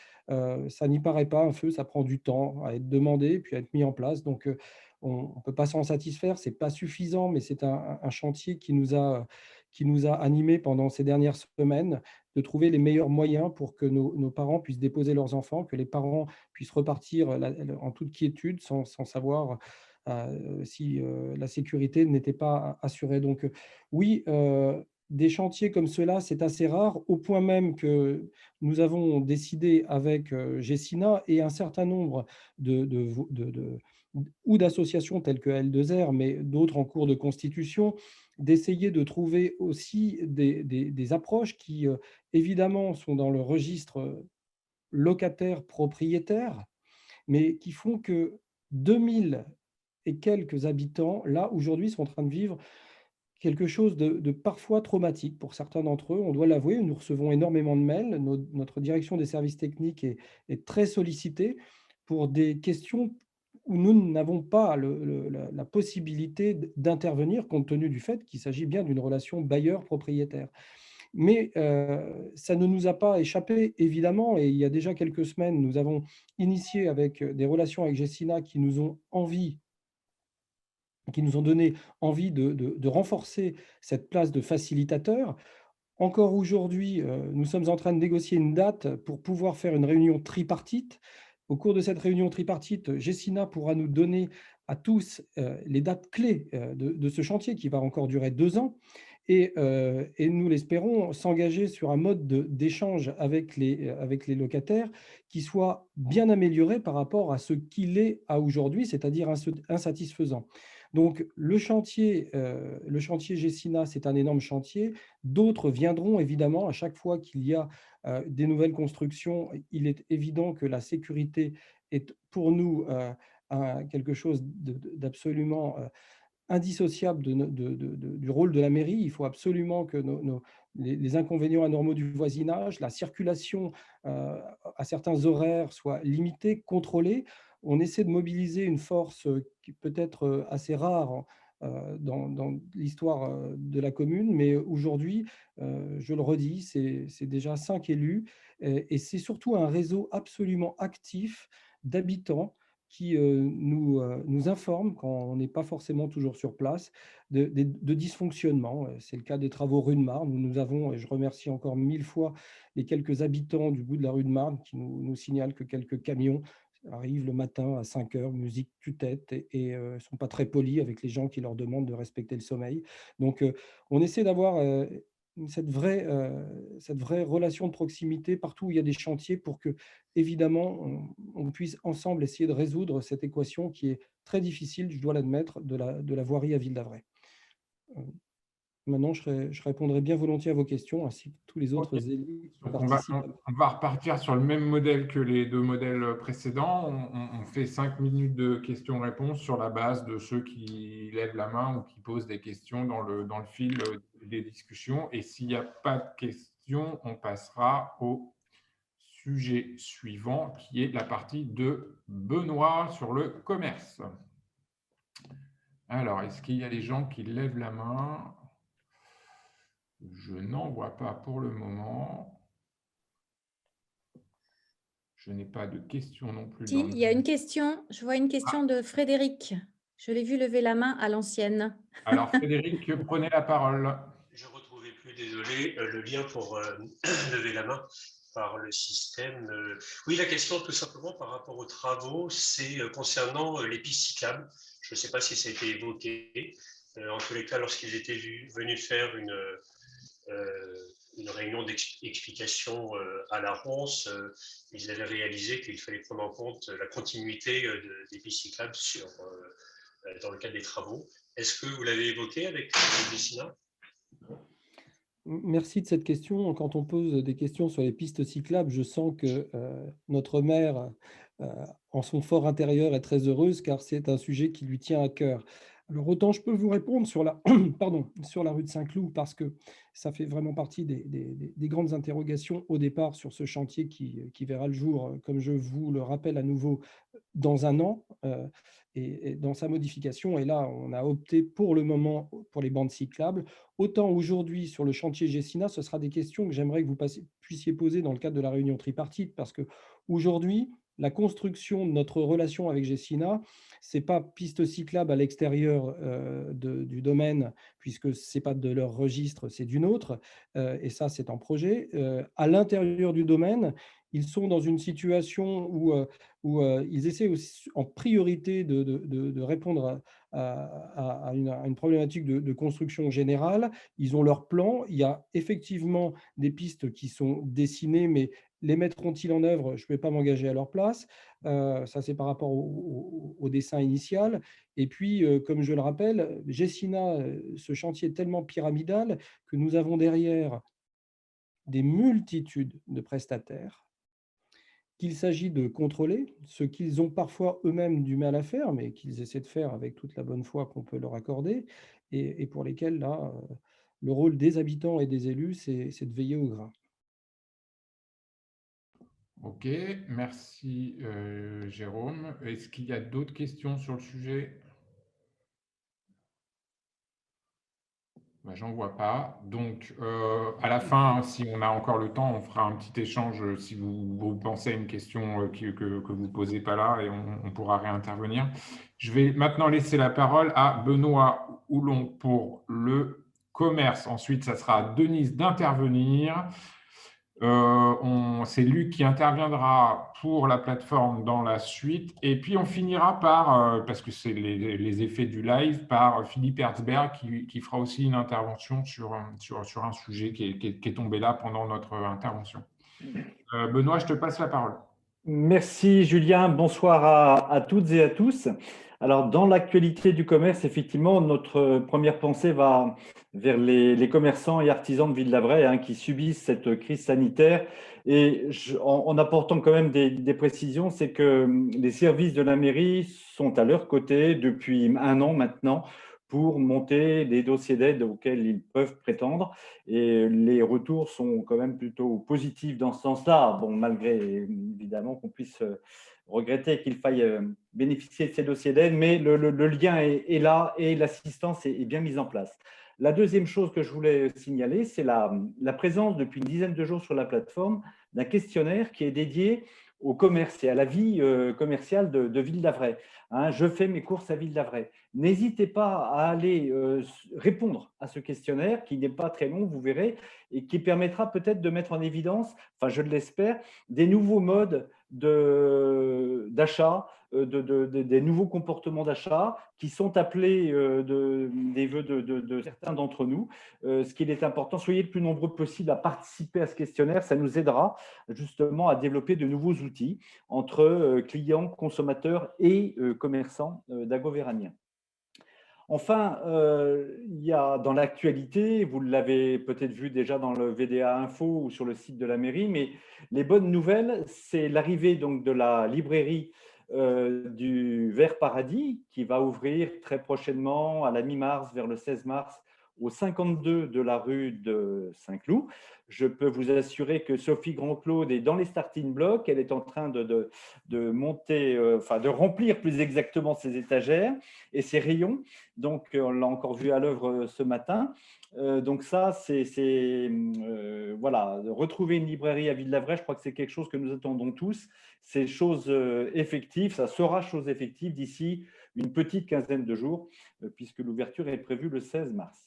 Ça n'y paraît pas, un feu, ça prend du temps à être demandé, puis à être mis en place. Donc, on ne peut pas s'en satisfaire, ce n'est pas suffisant, mais c'est un chantier qui nous a animés pendant ces dernières semaines, de trouver les meilleurs moyens pour que nos parents puissent déposer leurs enfants, que les parents puissent repartir en toute quiétude, sans savoir si la sécurité n'était pas assurée. Donc oui, des chantiers comme cela, c'est assez rare, au point même que nous avons décidé avec Gessina et un certain nombre ou d'associations telles que L2R, mais d'autres en cours de constitution, d'essayer de trouver aussi des approches qui, évidemment, sont dans le registre locataire-propriétaire, mais qui font que 2000 et quelques habitants, là, aujourd'hui, sont en train de vivre quelque chose de parfois traumatique pour certains d'entre eux. On doit l'avouer, nous recevons énormément de mails. Notre direction des services techniques est très sollicitée pour des questions où nous n'avons pas la possibilité d'intervenir, compte tenu du fait qu'il s'agit bien d'une relation bailleur-propriétaire. Mais ça ne nous a pas échappé, évidemment, et il y a déjà quelques semaines, nous avons initié avec des relations avec Gessina qui nous ont donné envie de renforcer cette place de facilitateur. Encore aujourd'hui, nous sommes en train de négocier une date pour pouvoir faire une réunion tripartite. Au cours de cette réunion tripartite, Gessina pourra nous donner à tous les dates clés de ce chantier qui va encore durer 2 ans. Et nous l'espérons s'engager sur un mode d'échange avec les locataires qui soit bien amélioré par rapport à ce qu'il est à aujourd'hui, c'est-à-dire insatisfaisant. Donc le chantier Gessina, c'est un énorme chantier. D'autres viendront évidemment à chaque fois qu'il y a des nouvelles constructions. Il est évident que la sécurité est pour nous quelque chose d'absolument indissociable du rôle de la mairie. Il faut absolument que les inconvénients anormaux du voisinage, la circulation à certains horaires soient limitée, contrôlée. On essaie de mobiliser une force qui peut être assez rare dans l'histoire de la commune, mais aujourd'hui, je le redis, c'est déjà 5 élus et c'est surtout un réseau absolument actif d'habitants qui nous informent, quand on n'est pas forcément toujours sur place, de dysfonctionnements. C'est le cas des travaux rue de Marne, où nous avons, et je remercie encore 1000 fois les quelques habitants du bout de la rue de Marne qui nous signalent que quelques camions arrivent le matin à 5 heures, musique tue-tête, et ne sont pas très polis avec les gens qui leur demandent de respecter le sommeil. Donc, on essaie d'avoir cette vraie relation de proximité partout où il y a des chantiers pour que, évidemment, on puisse ensemble essayer de résoudre cette équation qui est très difficile, je dois l'admettre, de la voirie à Ville-d'Avray. Maintenant, je répondrai bien volontiers à vos questions, ainsi que tous les autres élus qui participent. On va repartir sur le même modèle que les deux modèles précédents. On fait 5 minutes de questions-réponses sur la base de ceux qui lèvent la main ou qui posent des questions dans le fil des discussions. Et s'il n'y a pas de questions, on passera au sujet suivant, qui est la partie de Benoît sur le commerce. Alors, est-ce qu'il y a des gens qui lèvent la main ? Je n'en vois pas pour le moment. Je n'ai pas de questions non plus. Si, il y a une question. Je vois une question de Frédéric. Je l'ai vu lever la main à l'ancienne. Alors, Frédéric, prenez la parole. Je ne retrouvais plus, désolé, le lien pour lever la main par le système. Oui, la question, tout simplement, par rapport aux travaux, c'est concernant les pistes cyclables. Je ne sais pas si ça a été évoqué. En tous les cas, lorsqu'ils étaient venus faire une réunion d'explication à la Ronce, ils avaient réalisé qu'il fallait prendre en compte la continuité des pistes cyclables dans le cadre des travaux. Est-ce que vous l'avez évoqué avec Gessina ? Merci de cette question. Quand on pose des questions sur les pistes cyclables, je sens que notre maire, en son fort intérieur, est très heureuse car c'est un sujet qui lui tient à cœur. Alors, autant je peux vous répondre sur la, sur la rue de Saint-Cloud parce que ça fait vraiment partie des grandes interrogations au départ sur ce chantier qui verra le jour, comme je vous le rappelle à nouveau, dans un an et dans sa modification. Et là, on a opté pour le moment pour les bandes cyclables. Autant aujourd'hui, sur le chantier Gessina, ce sera des questions que j'aimerais que vous puissiez poser dans le cadre de la réunion tripartite parce qu'aujourd'hui, la construction de notre relation avec Gessina, ce n'est pas piste cyclable à l'extérieur du domaine, puisque ce n'est pas de leur registre, c'est d'une autre, et ça, c'est en projet. À l'intérieur du domaine, ils sont dans une situation où ils essaient aussi, en priorité de répondre à une problématique de construction générale. Ils ont leur plan. Il y a effectivement des pistes qui sont dessinées, mais les mettront-ils en œuvre? Je ne vais pas m'engager à leur place. Ça, c'est par rapport au dessin initial. Et puis, comme je le rappelle, Gessina, ce chantier est tellement pyramidal que nous avons derrière des multitudes de prestataires qu'il s'agit de contrôler, ce qu'ils ont parfois eux-mêmes du mal à faire, mais qu'ils essaient de faire avec toute la bonne foi qu'on peut leur accorder, et pour lesquels, là, le rôle des habitants et des élus, c'est de veiller au grain. Ok, merci Jérôme. Est-ce qu'il y a d'autres questions sur le sujet? J'en vois pas. Donc, à la fin, si on a encore le temps, on fera un petit échange si vous pensez à une question que vous ne posez pas là et on pourra réintervenir. Je vais maintenant laisser la parole à Benoît Houlon pour le commerce. Ensuite, ça sera à Denise d'intervenir. C'est Luc qui interviendra pour la plateforme dans la suite. Et puis, on finira par, parce que c'est les effets du live, par Philippe Herzberg qui fera aussi une intervention sur un sujet qui est tombé là pendant notre intervention. Benoît, je te passe la parole. Merci Julien, bonsoir à toutes et à tous. Alors, dans l'actualité du commerce, effectivement, notre première pensée va vers les commerçants et artisans de Ville-d'Avray qui subissent cette crise sanitaire. Et en apportant quand même des précisions, c'est que les services de la mairie sont à leur côté depuis un an maintenant pour monter les dossiers d'aide auxquels ils peuvent prétendre. Et les retours sont quand même plutôt positifs dans ce sens-là, bon, malgré évidemment qu'on puisse regretter qu'il faille bénéficier de ces dossiers d'aide, mais le lien est là et l'assistance est bien mise en place. La deuxième chose que je voulais signaler, c'est la présence depuis une dizaine de jours sur la plateforme d'un questionnaire qui est dédié au commerce et à la vie commerciale de Ville-d'Avray. Je fais mes courses à Ville-d'Avray. N'hésitez pas à aller répondre à ce questionnaire qui n'est pas très long, vous verrez, et qui permettra peut-être de mettre en évidence, enfin je l'espère, des nouveaux modes d'achat, des nouveaux comportements d'achat qui sont appelés des vœux de certains d'entre nous. Ce qu'il est important, soyez le plus nombreux possible à participer à ce questionnaire. Ça nous aidera justement à développer de nouveaux outils entre clients, consommateurs et commerçants dagovéraniens. Enfin, il y a dans l'actualité, vous l'avez peut-être vu déjà dans le VDA Info ou sur le site de la mairie, mais les bonnes nouvelles, c'est l'arrivée donc de la librairie du Vert Paradis qui va ouvrir très prochainement à la mi-mars, vers le 16 mars, au 52 de la rue de Saint-Cloud. Je peux vous assurer que Sophie Grand-Claude est dans les starting blocks. Elle est en train de monter, de remplir plus exactement ses étagères et ses rayons. Donc, on l'a encore vu à l'œuvre ce matin. Donc ça, voilà, retrouver une librairie à Ville-d'Avray, je crois que c'est quelque chose que nous attendons tous. C'est chose effective, ça sera chose effective d'ici une petite quinzaine de jours, puisque l'ouverture est prévue le 16 mars.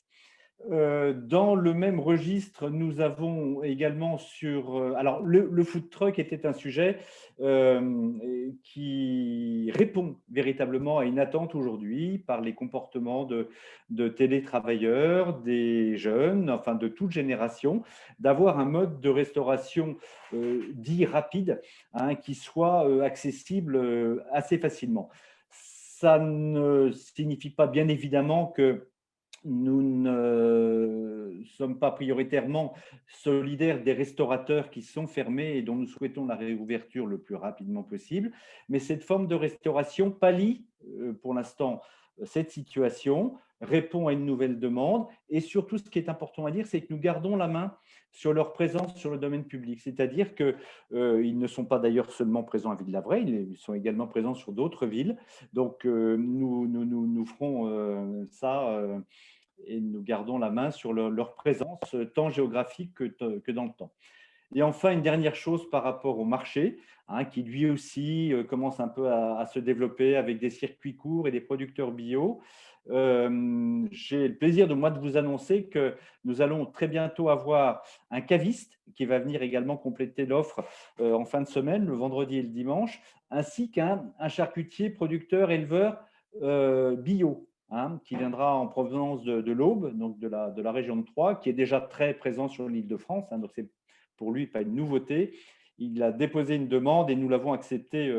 Dans le même registre, nous avons également alors le food truck était un sujet qui répond véritablement à une attente aujourd'hui par les comportements de télétravailleurs, des jeunes, enfin de toute génération, d'avoir un mode de restauration dit rapide, qui soit accessible assez facilement. Ça ne signifie pas bien évidemment que nous ne sommes pas prioritairement solidaires des restaurateurs qui sont fermés et dont nous souhaitons la réouverture le plus rapidement possible. Mais cette forme de restauration pallie pour l'instant cette situation, répond à une nouvelle demande et surtout ce qui est important à dire, c'est que nous gardons la main sur leur présence sur le domaine public. C'est-à-dire qu'ils ne sont pas d'ailleurs seulement présents à Ville-d'Avray, ils sont également présents sur d'autres villes. Donc nous ferons ça et nous gardons la main sur leur présence tant géographique que dans le temps. Et enfin, une dernière chose par rapport au marché, qui lui aussi commence un peu à se développer avec des circuits courts et des producteurs bio. J'ai le plaisir de vous annoncer que nous allons très bientôt avoir un caviste qui va venir également compléter l'offre en fin de semaine, le vendredi et le dimanche, ainsi qu'un charcutier producteur éleveur bio. Qui viendra en provenance de l'Aube, donc de la région de Troyes, qui est déjà très présent sur l'Île-de-France. Donc, c'est pour lui pas une nouveauté. Il a déposé une demande et nous l'avons acceptée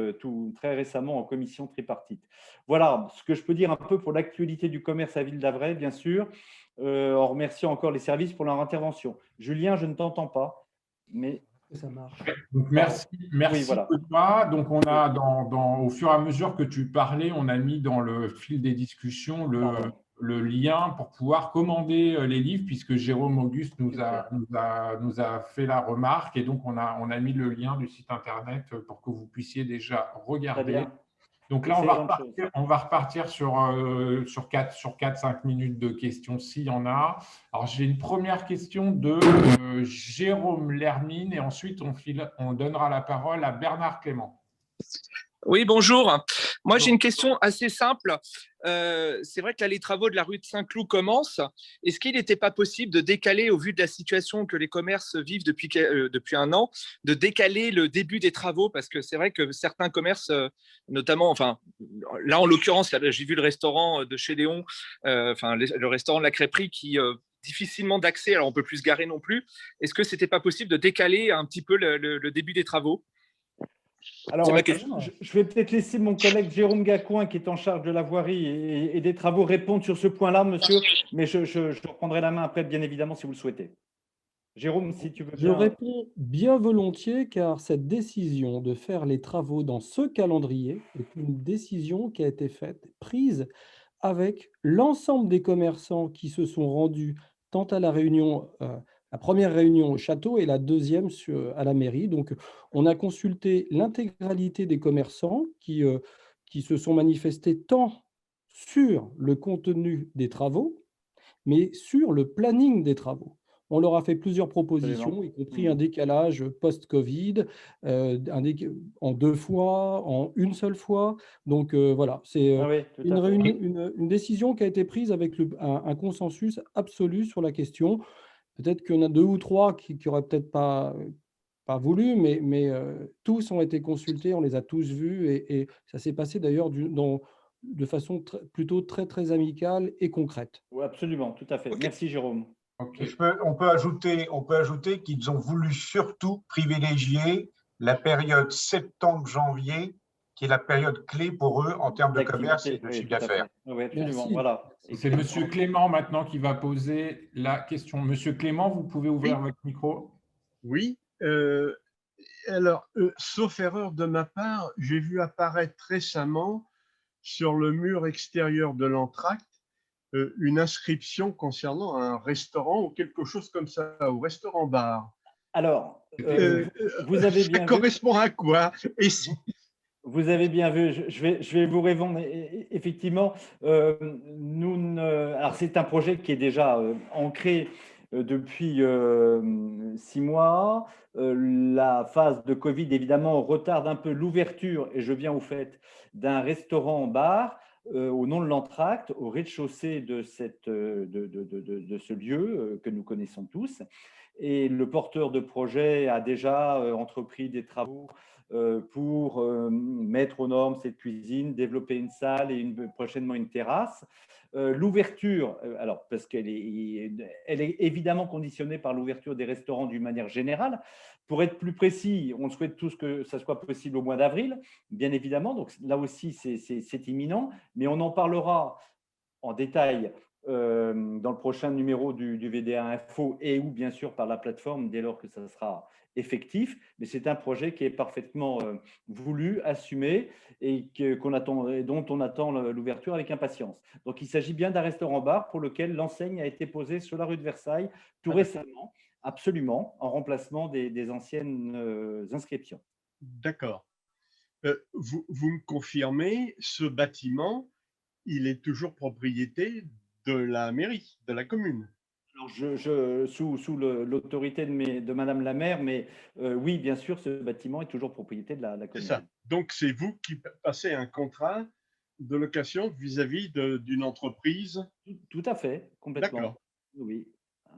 très récemment en commission tripartite. Voilà ce que je peux dire un peu pour l'actualité du commerce à Ville-d'Avray, bien sûr, en remerciant encore les services pour leur intervention. Julien, je ne t'entends pas, mais… Ça marche. Donc, merci oui, voilà. Benoît. Donc, on a au fur et à mesure que tu parlais, on a mis dans le fil des discussions le lien pour pouvoir commander les livres, puisque Jérôme Auguste nous a fait la remarque, et donc on a mis le lien du site internet pour que vous puissiez déjà regarder. Donc là, on va repartir sur 4-5 minutes de questions, s'il y en a. Alors, j'ai une première question de Jérôme Lermine, et ensuite, on donnera la parole à Bernard Clément. Oui, bonjour. Moi, j'ai une question assez simple. C'est vrai que là, les travaux de la rue de Saint-Cloud commencent. Est-ce qu'il n'était pas possible de décaler, au vu de la situation que les commerces vivent depuis un an, de décaler le début des travaux? Parce que c'est vrai que certains commerces, notamment, enfin, là, en l'occurrence, j'ai vu le restaurant de chez Léon, le restaurant de la crêperie qui… difficilement d'accès, alors on ne peut plus se garer non plus. Est-ce que ce n'était pas possible de décaler un petit peu le début des travaux? Alors, je vais peut-être laisser mon collègue Jérôme Gacouin, qui est en charge de la voirie et des travaux, répondre sur ce point-là, monsieur, mais je reprendrai la main après, bien évidemment, si vous le souhaitez. Jérôme, si tu veux bien… Je réponds bien volontiers, car cette décision de faire les travaux dans ce calendrier est une décision qui a été prise avec l'ensemble des commerçants qui se sont rendus tant à la réunion, la première réunion au château et la deuxième à la mairie. Donc, on a consulté l'intégralité des commerçants qui se sont manifestés tant sur le contenu des travaux, mais sur le planning des travaux. On leur a fait plusieurs propositions, y compris un décalage post-Covid, en 2 fois, en une seule fois. Donc, voilà, c'est une décision qui a été prise avec un consensus absolu sur la question. Peut-être qu'il y en a 2 ou 3 qui n'auraient peut-être pas pas voulu, mais tous ont été consultés, on les a tous vus, et ça s'est passé d'ailleurs de façon plutôt très, très amicale et concrète. Oui, absolument, tout à fait. Okay. Merci, Jérôme. Okay. On peut ajouter qu'ils ont voulu surtout privilégier la période septembre-janvier, qui est la période clé pour eux en termes de commerce et de chiffre d'affaires. Oui, absolument. Voilà. C'est M. Clément maintenant qui va poser la question. Monsieur Clément, vous pouvez ouvrir votre micro. Oui. Alors, sauf erreur de ma part, j'ai vu apparaître récemment sur le mur extérieur de l'entracte une inscription concernant un restaurant ou quelque chose comme ça, ou restaurant-bar. Alors, vous avez bien ça correspond à quoi? Et si... Vous avez bien vu, je vais vous répondre. Effectivement, alors c'est un projet qui est déjà ancré depuis 6 mois. La phase de Covid, évidemment, retarde un peu l'ouverture, et je viens au fait, d'un restaurant-bar au nom de l'entracte, au rez-de-chaussée de ce lieu que nous connaissons tous. Et le porteur de projet a déjà entrepris des travaux pour mettre aux normes cette cuisine, développer une salle et prochainement une terrasse. L'ouverture, alors parce qu'elle est évidemment conditionnée par l'ouverture des restaurants d'une manière générale. Pour être plus précis, on souhaite tous que ça soit possible au mois d'avril, bien évidemment. Donc là aussi, c'est imminent, mais on en parlera en détail dans le prochain numéro du VDA Info, et ou bien sûr par la plateforme dès lors que ça sera effectif. Mais c'est un projet qui est parfaitement voulu, assumé, et dont on attend l'ouverture avec impatience. Donc il s'agit bien d'un restaurant-bar pour lequel l'enseigne a été posée sur la rue de Versailles tout récemment, absolument, en remplacement des anciennes inscriptions. D'accord. Vous me confirmez, ce bâtiment, il est toujours propriété de la mairie, de la commune? Alors sous l'autorité de Madame la maire, mais oui, bien sûr, ce bâtiment est toujours propriété de la commune. C'est ça. Donc, c'est vous qui passez un contrat de location vis-à-vis d'une entreprise? Tout à fait, complètement. D'accord. Oui,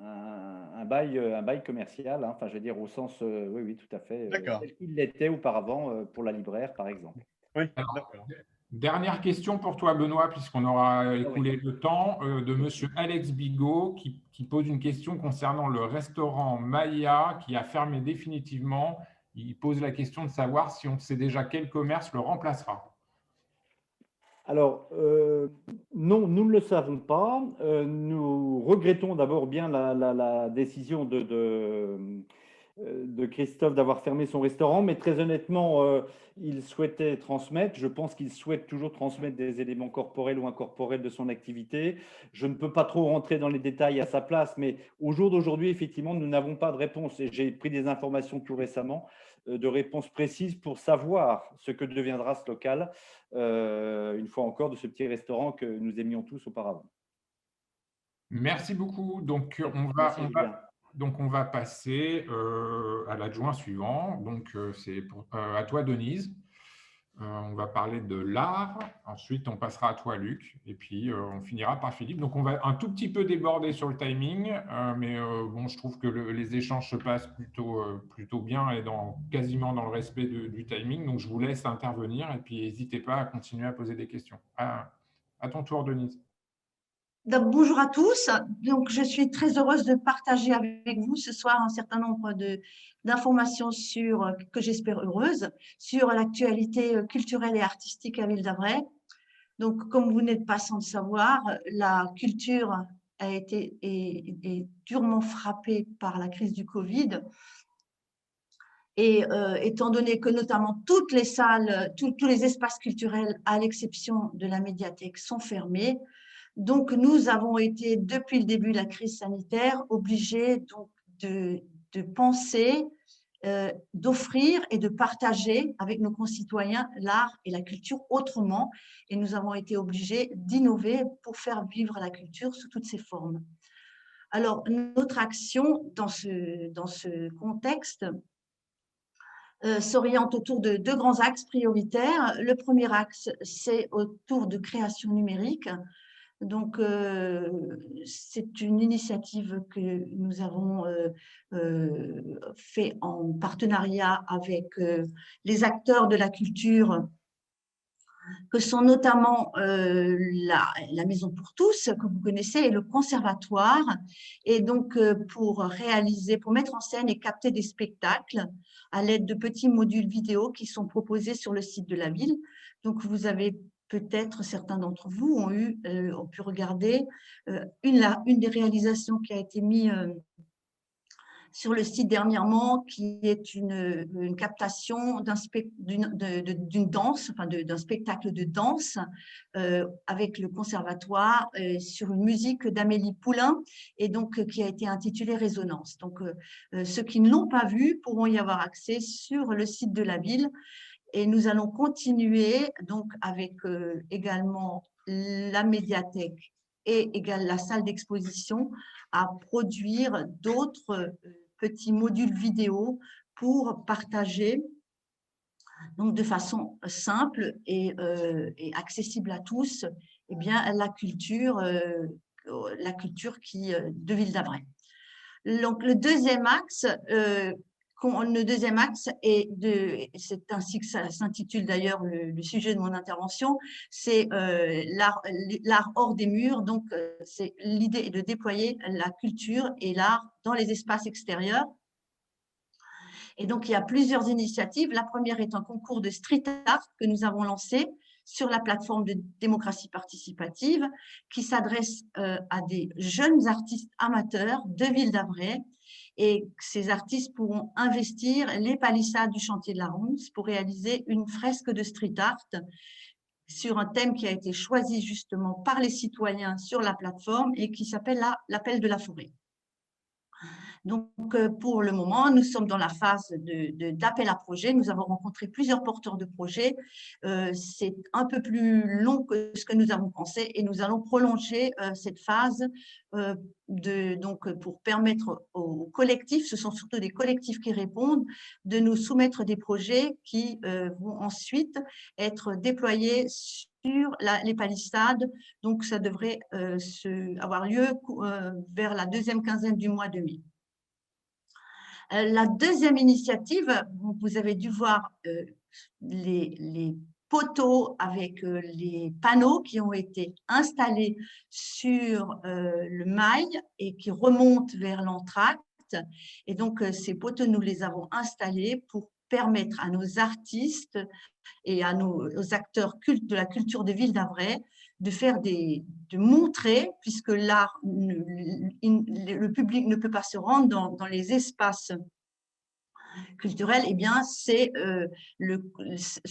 un bail commercial, hein, enfin, je veux dire au sens, oui, tout à fait. D'accord. Tel qu'il l'était auparavant pour la libraire, par exemple. Oui, d'accord. Dernière question pour toi, Benoît, puisqu'on aura écoulé le temps, de monsieur Alex Bigot, qui pose une question concernant le restaurant Maya qui a fermé définitivement. Il pose la question de savoir si on sait déjà quel commerce le remplacera. Alors, non, nous ne le savons pas. Nous regrettons d'abord bien la décision de Christophe d'avoir fermé son restaurant, mais très honnêtement, il souhaitait transmettre. Je pense qu'il souhaite toujours transmettre des éléments corporels ou incorporels de son activité. Je ne peux pas trop rentrer dans les détails à sa place, mais au jour d'aujourd'hui, effectivement, nous n'avons pas de réponse. Et j'ai pris des informations tout récemment, de réponses précises pour savoir ce que deviendra ce local, une fois encore, de ce petit restaurant que nous aimions tous auparavant. Merci beaucoup. Donc, on va passer à l'adjoint suivant. Donc, c'est à toi, Denise. On va parler de l'art. Ensuite, on passera à toi, Luc. Et puis, on finira par Philippe. Donc, on va un tout petit peu déborder sur le timing. Mais bon, je trouve que les échanges se passent plutôt bien et quasiment dans le respect du timing. Donc, je vous laisse intervenir. Et puis, n'hésitez pas à continuer à poser des questions. À ton tour, Denise. Bonjour à tous. Donc, je suis très heureuse de partager avec vous ce soir un certain nombre d'informations que j'espère heureuses, sur l'actualité culturelle et artistique à Ville-d'Avray. Donc, comme vous n'êtes pas sans le savoir, la culture a été est durement frappée par la crise du Covid. Et étant donné que notamment toutes les salles, tous les espaces culturels, à l'exception de la médiathèque, sont fermés, donc nous avons été, depuis le début de la crise sanitaire, obligés donc de penser, d'offrir et de partager avec nos concitoyens l'art et la culture autrement. Et nous avons été obligés d'innover pour faire vivre la culture sous toutes ses formes. Alors, notre action dans ce contexte s'oriente autour de 2 grands axes prioritaires. Le premier axe, c'est autour de création numérique. Donc, c'est une initiative que nous avons fait en partenariat avec les acteurs de la culture, que sont notamment la Maison pour tous, que vous connaissez, et le Conservatoire. Et donc, pour mettre en scène et capter des spectacles à l'aide de petits modules vidéo qui sont proposés sur le site de la ville. Donc, vous avez peut-être, certains d'entre vous ont pu regarder une des réalisations qui a été mise sur le site dernièrement, qui est une captation d'une danse, enfin d'un spectacle de danse avec le Conservatoire sur une musique d'Amélie Poulain, et donc qui a été intitulée Résonance. Donc, ceux qui ne l'ont pas vu pourront y avoir accès sur le site de la ville. Et nous allons continuer donc avec également la médiathèque et la salle d'exposition à produire d'autres petits modules vidéo pour partager donc de façon simple et accessible à tous, eh bien, la culture de Ville d'Avray. Donc, le deuxième axe c'est ainsi que ça s'intitule d'ailleurs le sujet de mon intervention, c'est l'art hors des murs. Donc, c'est l'idée de déployer la culture et l'art dans les espaces extérieurs. Et donc, il y a plusieurs initiatives. La première est un concours de street art que nous avons lancé sur la plateforme de démocratie participative, qui s'adresse à des jeunes artistes amateurs de Ville d'Avray. Et ces artistes pourront investir les palissades du chantier de la Ronce pour réaliser une fresque de street art sur un thème qui a été choisi justement par les citoyens sur la plateforme et qui s'appelle l'appel de la forêt. Donc, pour le moment, nous sommes dans la phase d'appel à projet. Nous avons rencontré plusieurs porteurs de projets. C'est un peu plus long que ce que nous avons pensé et nous allons prolonger cette phase pour permettre aux collectifs, ce sont surtout des collectifs qui répondent, de nous soumettre des projets qui vont ensuite être déployés sur les palissades. Donc, ça devrait avoir lieu vers la deuxième quinzaine du mois de mai. La deuxième initiative, vous avez dû voir les poteaux avec les panneaux qui ont été installés sur le mail et qui remontent vers l'entracte. Et donc, ces poteaux, nous les avons installés pour permettre à nos artistes et à aux acteurs de la culture de Ville d'Avray de montrer, puisque l'art, le public ne peut pas se rendre dans les espaces culturels, eh bien, ce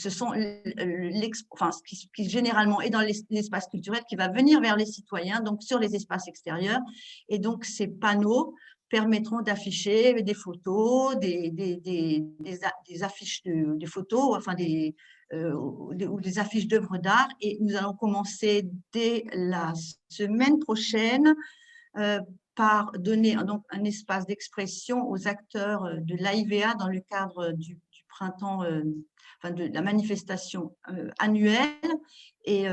sont ce qui généralement est dans l'espace culturel qui va venir vers les citoyens, donc sur les espaces extérieurs. Et donc, ces panneaux permettront d'afficher des photos, des affiches de photos, enfin ou des affiches d'œuvres d'art. Et nous allons commencer dès la semaine prochaine par donner donc un espace d'expression aux acteurs de l'AIVA dans le cadre du printemps, de la manifestation annuelle, et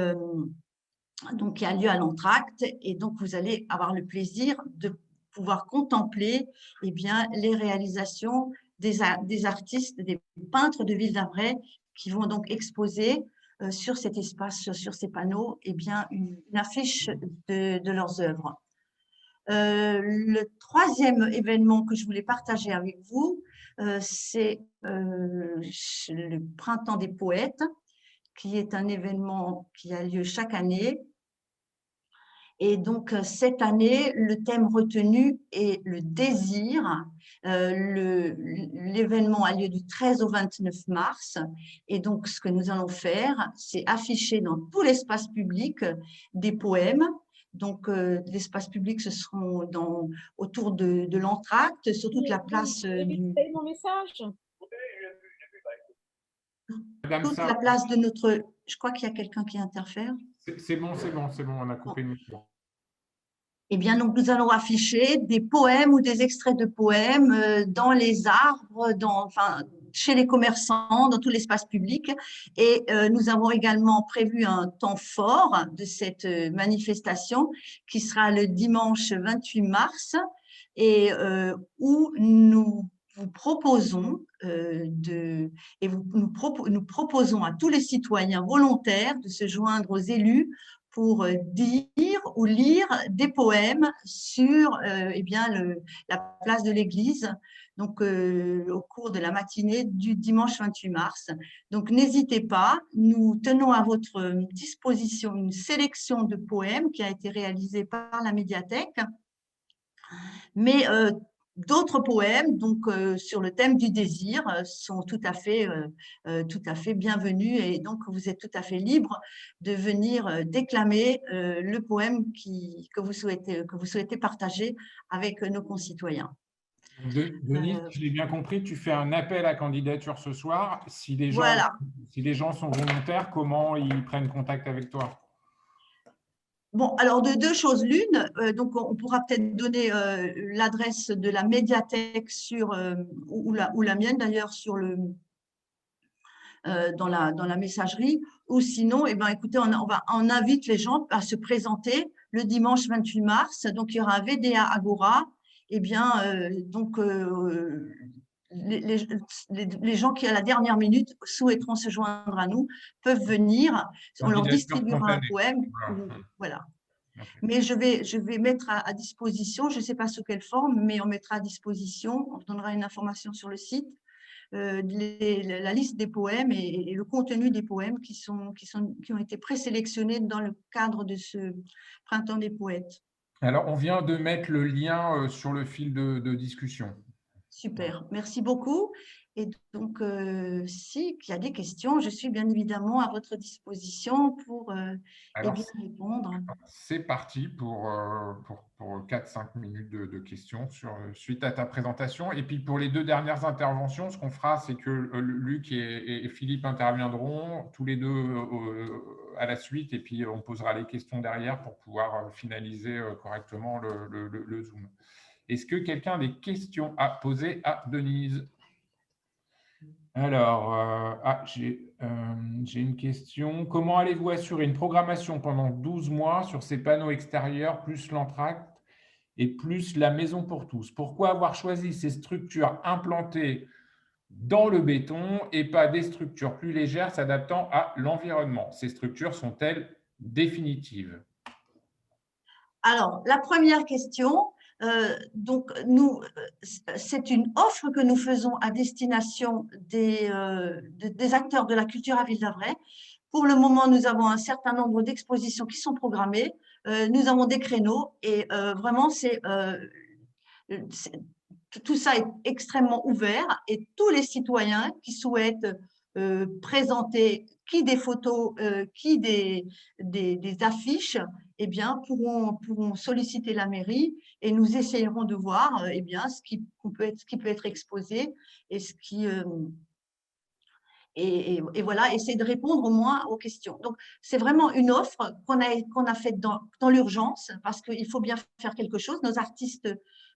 donc qui a lieu à l'entracte. Et donc, vous allez avoir le plaisir de pouvoir contempler bien, les réalisations des artistes, des peintres de Ville d'Avray qui vont donc exposer sur cet espace, sur ces panneaux, bien, une affiche de leurs œuvres. Le troisième événement que je voulais partager avec vous, c'est le Printemps des poètes, qui est un événement qui a lieu chaque année. Et donc, cette année, le thème retenu est le désir. L'événement a lieu du 13 au 29 mars. Et donc, ce que nous allons faire, c'est afficher dans tout l'espace public des poèmes. Donc, l'espace public, ce seront autour de l'entracte, sur toute la place mon message. Toute la place de notre... Je crois qu'il y a quelqu'un qui interfère. C'est bon, on a coupé le micro. Eh bien, donc, nous allons afficher des poèmes ou des extraits de poèmes dans les arbres, chez les commerçants, dans tout l'espace public. Et nous avons également prévu un temps fort de cette manifestation qui sera le dimanche 28 mars et où nous vous proposons nous proposons à tous les citoyens volontaires de se joindre aux élus pour dire ou lire des poèmes sur la place de l'église, donc au cours de la matinée du dimanche 28 mars. Donc n'hésitez pas, nous tenons à votre disposition une sélection de poèmes qui a été réalisée par la médiathèque, mais d'autres poèmes donc, sur le thème du désir sont tout à fait bienvenus, et donc vous êtes tout à fait libre de venir déclamer le poème que vous souhaitez partager avec nos concitoyens. Denise, si je l'ai bien compris, tu fais un appel à candidature ce soir. Si les gens sont volontaires, comment ils prennent contact avec toi? Bon, alors de deux choses l'une, donc on pourra peut-être donner l'adresse de la médiathèque ou la mienne d'ailleurs dans la messagerie, ou sinon, écoutez, on invite les gens à se présenter le dimanche 28 mars. Donc il y aura un VDA Agora. Les gens qui à la dernière minute souhaiteront se joindre à nous peuvent venir, on leur distribuera un poème. Voilà. Mais je vais mettre à disposition, je ne sais pas sous quelle forme, mais on mettra à disposition, on donnera une information sur le site, la liste des poèmes et le contenu des poèmes qui ont été présélectionnés dans le cadre de ce Printemps des poètes. Alors, on vient de mettre le lien sur le fil de discussion. Super, merci beaucoup. Et donc, s'il y a des questions, je suis bien évidemment à votre disposition pour répondre. C'est parti pour 4-5 minutes de questions suite à ta présentation. Et puis, pour les deux dernières interventions, ce qu'on fera, c'est que Luc et Philippe interviendront tous les deux à la suite, et puis on posera les questions derrière pour pouvoir finaliser correctement le Zoom. Est-ce que quelqu'un a des questions à poser à Denise ? Alors, j'ai une question. Comment allez-vous assurer une programmation pendant 12 mois sur ces panneaux extérieurs, plus l'entracte et plus la maison pour tous? Pourquoi avoir choisi ces structures implantées dans le béton et pas des structures plus légères s'adaptant à l'environnement? Ces structures sont-elles définitives? Alors, la première question, donc c'est une offre que nous faisons à destination des acteurs de la culture à Ville-d'Avray. Pour le moment, nous avons un certain nombre d'expositions qui sont programmées. Nous avons des créneaux et vraiment, tout ça est extrêmement ouvert, et tous les citoyens qui souhaitent présenter qui des photos, qui des affiches, pourront solliciter la mairie, et nous essayerons de voir ce qui peut être exposé et ce qui voilà, essayer de répondre au moins aux questions. Donc c'est vraiment une offre qu'on a faite dans l'urgence, parce qu'il faut bien faire quelque chose. Nos artistes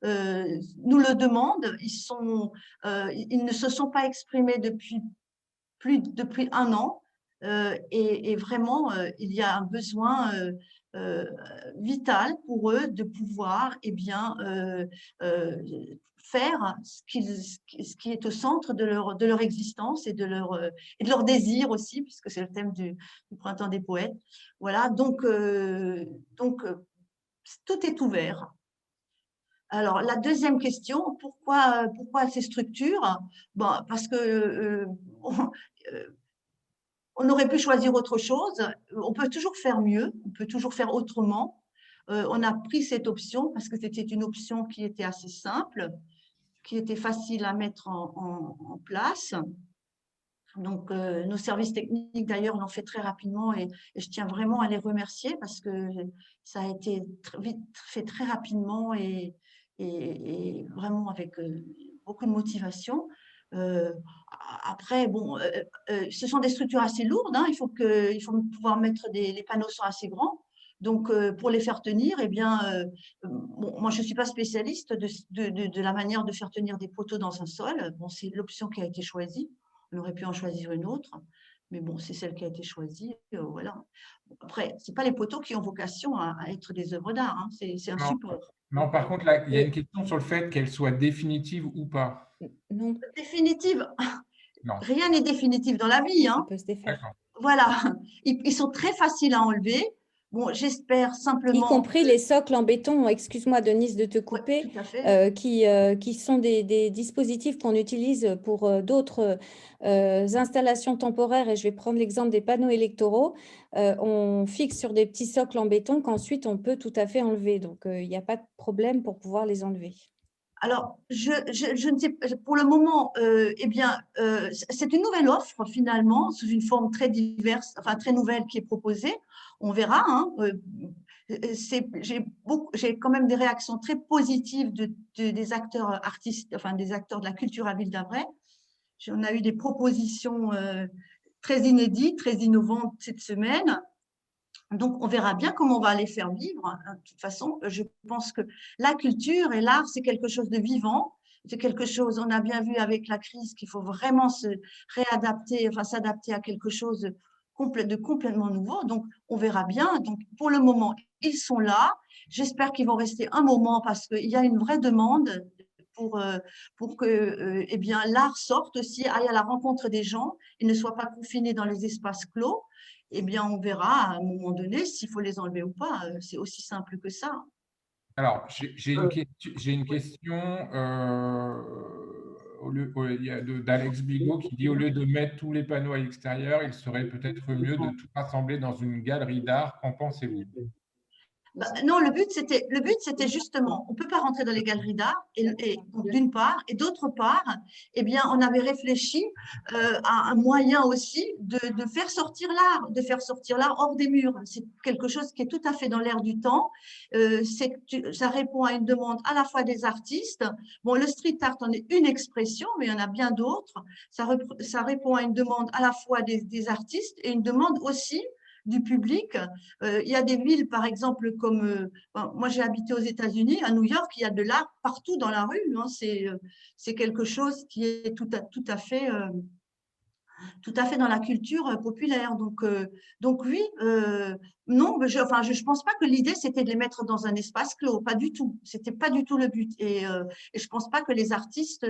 nous le demandent. Ils ne se sont pas exprimés depuis 1 an, et vraiment il y a un besoin vital pour eux de pouvoir faire ce qui est au centre de leur existence et de leur désir aussi, puisque c'est le thème du Printemps des poètes. Voilà, donc tout est ouvert. Alors, la deuxième question, pourquoi ces structures? Bon, parce que on aurait pu choisir autre chose. On peut toujours faire mieux, on peut toujours faire autrement. On a pris cette option parce que c'était une option qui était assez simple, qui était facile à mettre en place. Donc, nos services techniques, d'ailleurs, l'ont fait très rapidement, et je tiens vraiment à les remercier parce que ça a été fait très rapidement et vraiment avec beaucoup de motivation. Après, bon, ce sont des structures assez lourdes, hein. Il faut pouvoir mettre les panneaux sont assez grands. Donc, pour les faire tenir, eh bien, bon, moi, je ne suis pas spécialiste de la manière de faire tenir des poteaux dans un sol. Bon, c'est l'option qui a été choisie. On aurait pu en choisir une autre, mais bon, c'est celle qui a été choisie. Voilà. Après, ce n'est pas les poteaux qui ont vocation à être des œuvres d'art, hein, c'est un support. Non, par contre, là, il y a une question sur le fait qu'elle soit définitive ou pas. Non. Définitive. Non. Rien n'est définitif dans la vie. Hein. Ça peut se défaire. Voilà. Ils sont très faciles à enlever. Bon, j'espère simplement… Y compris les socles en béton, excuse-moi Denise de te couper, qui sont des dispositifs qu'on utilise pour d'autres installations temporaires. Et je vais prendre l'exemple des panneaux électoraux. On fixe sur des petits socles en béton qu'ensuite on peut tout à fait enlever. Donc, il n'y a pas de problème pour pouvoir les enlever. Alors, je ne sais pas, pour le moment, eh bien, c'est une nouvelle offre finalement, sous une forme très diverse, enfin très nouvelle qui est proposée. On verra. Hein, j'ai quand même des réactions très positives des acteurs artistes, enfin des acteurs de la culture à Ville d'Avray. On a eu des propositions très inédites, très innovantes cette semaine. Donc, on verra bien comment on va les faire vivre. De toute façon, je pense que la culture et l'art, c'est quelque chose de vivant. C'est quelque chose, on a bien vu avec la crise qu'il faut vraiment se réadapter, enfin s'adapter à quelque chose de complètement nouveau. Donc, on verra bien. Donc, pour le moment, ils sont là. J'espère qu'ils vont rester un moment parce qu'il y a une vraie demande pour que eh bien, l'art sorte aussi, aille à la rencontre des gens et ne soit pas confiné dans les espaces clos. Eh bien, on verra à un moment donné s'il faut les enlever ou pas. C'est aussi simple que ça. Alors, j'ai une question d'Alex Bigot qui dit, au lieu de mettre tous les panneaux à l'extérieur, il serait peut-être mieux de tout rassembler dans une galerie d'art. Qu'en pensez-vous? Non, le but, c'était justement, on ne peut pas rentrer dans les galeries d'art, d'une part, et d'autre part, eh bien, on avait réfléchi à un moyen aussi de faire sortir l'art hors des murs. C'est quelque chose qui est tout à fait dans l'air du temps. Ça répond à une demande à la fois des artistes. Bon, le street art en est une expression, mais il y en a bien d'autres. Ça répond à une demande à la fois des artistes et une demande aussi du public. Il y a des villes, par exemple, comme moi j'ai habité aux États-Unis, à New York, il y a de l'art partout dans la rue. Hein, c'est quelque chose qui est tout à fait dans la culture populaire. Donc oui, non, je ne pense pas que l'idée c'était de les mettre dans un espace clos, pas du tout. C'était pas du tout le but. Et je ne pense pas que les artistes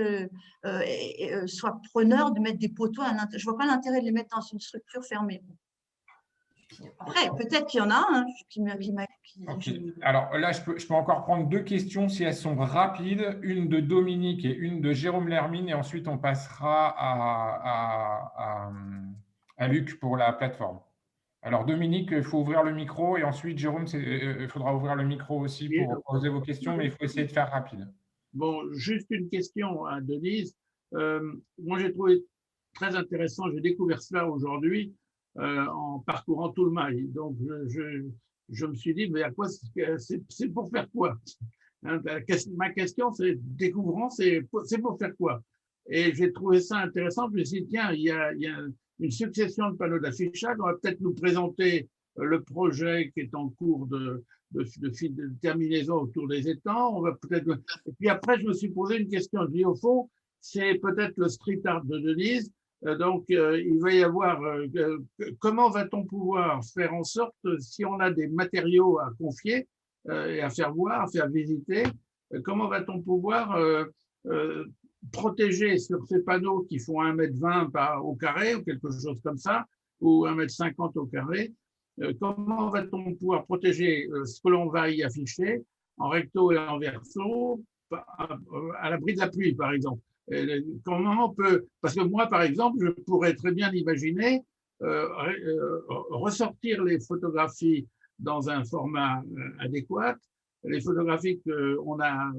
soient preneurs de mettre des poteaux à l'intérieur. Je ne vois pas l'intérêt de les mettre dans une structure fermée. Après, peut-être qu'il y en a un Alors là, je peux encore prendre deux questions si elles sont rapides, une de Dominique et une de Jérôme Lermine, et ensuite on passera à Luc pour la plateforme. Alors Dominique, il faut ouvrir le micro, et ensuite Jérôme, il faudra ouvrir le micro aussi pour poser vos questions, mais il faut essayer de faire rapide. Bon, juste une question à Denise. Moi, j'ai trouvé très intéressant, j'ai découvert cela aujourd'hui, en parcourant tout le Mali. Donc, je me suis dit, mais à quoi c'est pour faire quoi? Hein, ma question, c'est découvrant, c'est pour faire quoi? Et j'ai trouvé ça intéressant. Je me suis dit, tiens, il y a une succession de panneaux d'affichage. On va peut-être nous présenter le projet qui est en cours de terminaison autour des étangs. On va peut-être. Et puis après, je me suis posé une question. Je dis, au fond, c'est peut-être le street art de Denise. Donc, il va y avoir comment va-t-on pouvoir faire en sorte, si on a des matériaux à confier et à faire voir, à faire visiter, comment va-t-on pouvoir protéger sur ces panneaux qui font 1,20 m au carré ou quelque chose comme ça, ou 1,50 m au carré, comment va-t-on pouvoir protéger ce que l'on va y afficher en recto et en verso à l'abri de la pluie, par exemple? Comment on peut, parce que moi, par exemple, je pourrais très bien imaginer ressortir les photographies dans un format adéquat, les photographies qu'on a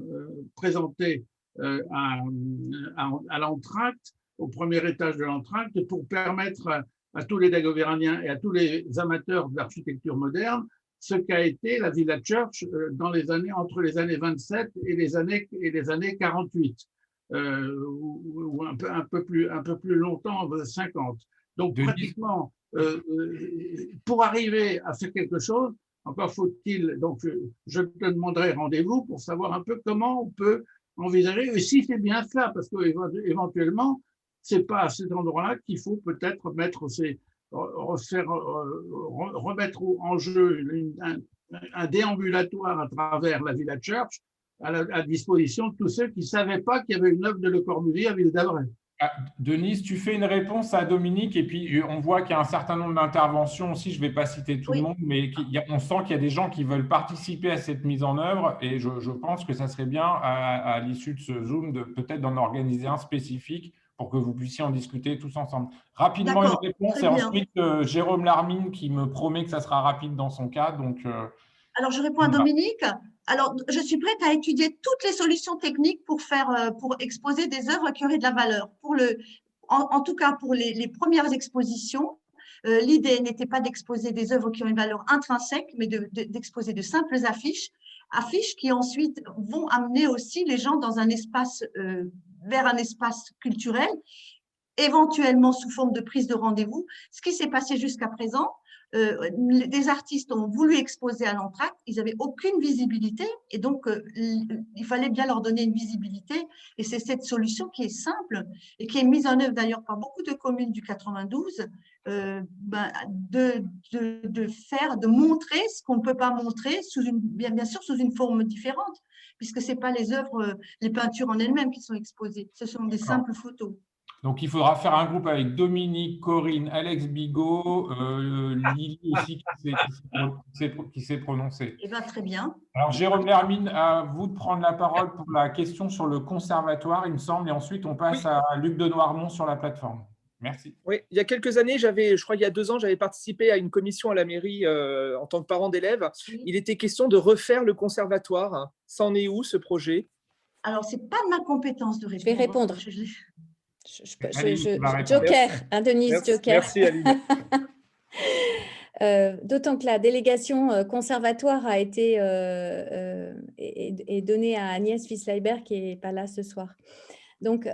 présentées à l'entracte, au premier étage de l'entracte, pour permettre à tous les Dagovéraniens et à tous les amateurs de l'architecture moderne ce qu'a été la Villa Church entre les années 27 et les années 48. Ou un peu plus longtemps, 50. Donc, pratiquement, pour arriver à faire quelque chose, Encore faut-il, donc je te demanderai rendez-vous pour savoir un peu comment on peut envisager, et si c'est bien ça, parce qu'éventuellement, c'est pas à cet endroit-là qu'il faut peut-être remettre en jeu un déambulatoire à travers la Village Church à disposition de tous ceux qui ne savaient pas qu'il y avait une œuvre de Le Corbusier à Ville d'Avray. Denise, tu fais une réponse à Dominique et puis on voit qu'il y a un certain nombre d'interventions aussi. Je ne vais pas citer tout le monde, mais on sent qu'il y a des gens qui veulent participer à cette mise en œuvre et je pense que ça serait bien à l'issue de ce Zoom peut-être d'en organiser un spécifique pour que vous puissiez en discuter tous ensemble. Rapidement une réponse et ensuite Jérôme Larmine qui me promet que ça sera rapide dans son cas. Donc, alors, je réponds à Dominique. Alors, je suis prête à étudier toutes les solutions techniques pour exposer des œuvres qui auraient de la valeur. En tout cas, pour les premières expositions, l'idée n'était pas d'exposer des œuvres qui ont une valeur intrinsèque, mais d'exposer de simples affiches qui ensuite vont amener aussi les gens dans un espace, vers un espace culturel, éventuellement sous forme de prise de rendez-vous. Ce qui s'est passé jusqu'à présent, des artistes ont voulu exposer à l'entracte, ils n'avaient aucune visibilité et donc il fallait bien leur donner une visibilité et c'est cette solution qui est simple et qui est mise en œuvre d'ailleurs par beaucoup de communes du 92 de montrer ce qu'on ne peut pas montrer bien sûr sous une forme différente puisque ce n'est pas les œuvres, les peintures en elles-mêmes qui sont exposées, ce sont des simples photos. Donc, il faudra faire un groupe avec Dominique, Corinne, Alex Bigot, Lily aussi qui s'est prononcée. Eh bien, très bien. Alors, Jérôme Lermine, à vous de prendre la parole pour la question sur le conservatoire, il me semble, et ensuite on passe à Luc de Noirmont sur la plateforme. Merci. Oui, il y a quelques années, je crois il y a 2 ans, j'avais participé à une commission à la mairie en tant que parent d'élèves. Il était question de refaire le conservatoire. Ça en est où, ce projet? Alors, ce n'est pas de ma compétence de répondre. Je vais répondre. Joker, Denise, merci, Joker. Merci, Aline. D'autant que la délégation conservatoire a été est donnée à Agnès Wissleiber qui n'est pas là ce soir. Donc,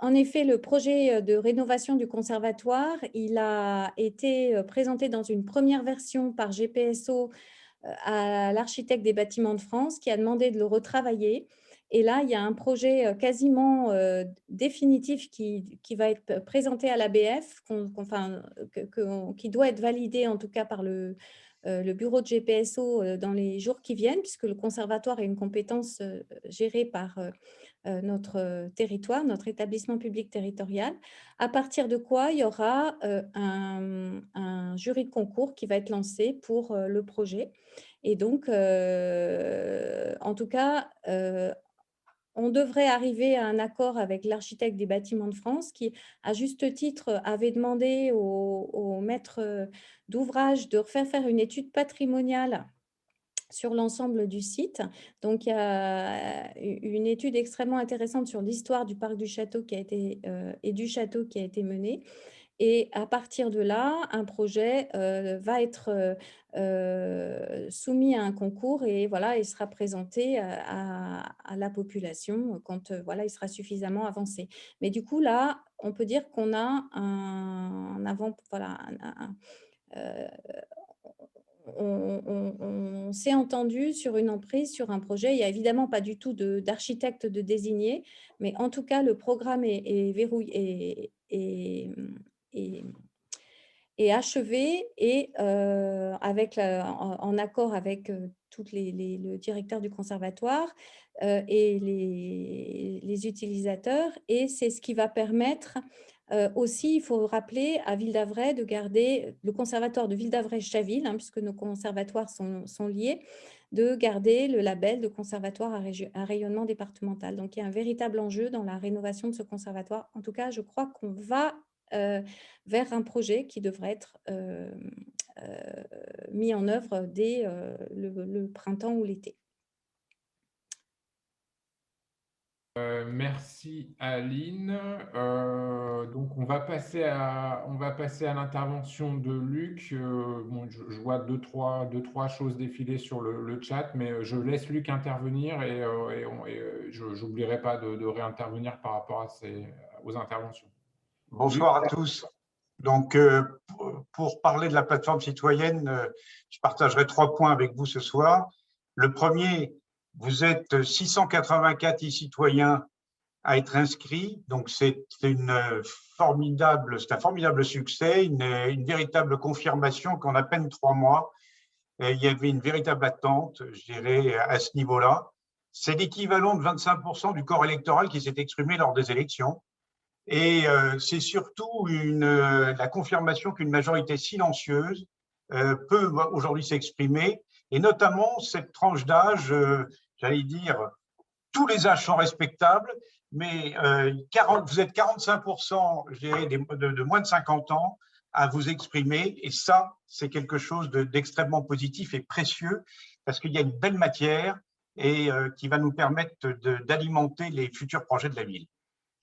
en effet, le projet de rénovation du conservatoire, il a été présenté dans une première version par GPSO à l'architecte des bâtiments de France qui a demandé de le retravailler. Et là, il y a un projet quasiment définitif qui va être présenté à l'ABF, qui doit être validé en tout cas par le bureau de GPSO dans les jours qui viennent, puisque le conservatoire est une compétence gérée par notre territoire, notre établissement public territorial, à partir de quoi il y aura un jury de concours qui va être lancé pour le projet. Et donc, en tout cas, on devrait arriver à un accord avec l'architecte des bâtiments de France qui, à juste titre, avait demandé au maître d'ouvrage de refaire faire une étude patrimoniale sur l'ensemble du site. Donc, il y a une étude extrêmement intéressante sur l'histoire du parc du château et du château qui a été menée. Et à partir de là, un projet va être soumis à un concours et voilà, il sera présenté à la population quand voilà, il sera suffisamment avancé. Mais du coup, là, on peut dire qu'on a on s'est entendu sur une emprise, sur un projet. Il n'y a évidemment pas du tout d'architecte de désigné, mais en tout cas, le programme est verrouillé et achevé et en accord avec le directeur du conservatoire et les utilisateurs. Et c'est ce qui va permettre aussi, il faut rappeler à Ville d'Avray de garder le conservatoire de Ville d'Avray-Chaville, puisque nos conservatoires sont liés, de garder le label de conservatoire à rayonnement départemental. Donc, il y a un véritable enjeu dans la rénovation de ce conservatoire. En tout cas, je crois qu'on va vers un projet qui devrait être mis en œuvre dès le printemps ou l'été. Merci Aline. Donc on va passer à l'intervention de Luc. Bon, je vois deux, trois choses défiler sur le chat, mais je laisse Luc intervenir et je n'oublierai pas de réintervenir par rapport aux interventions. Bonsoir à tous. Donc, pour parler de la plateforme citoyenne, je partagerai 3 points avec vous ce soir. Le premier, vous êtes 684 e-citoyens à être inscrits, donc c'est un formidable succès, une véritable confirmation qu'en à peine 3 mois, il y avait une véritable attente, je dirais, à ce niveau-là. C'est l'équivalent de 25% du corps électoral qui s'est exprimé lors des élections. Et c'est surtout la confirmation qu'une majorité silencieuse peut aujourd'hui s'exprimer, et notamment cette tranche d'âge, j'allais dire, tous les âges sont respectables, mais vous êtes 45%, je dirais, de moins de 50 ans à vous exprimer, et ça, c'est quelque chose d'extrêmement positif et précieux, parce qu'il y a une belle matière et qui va nous permettre d'alimenter les futurs projets de la ville.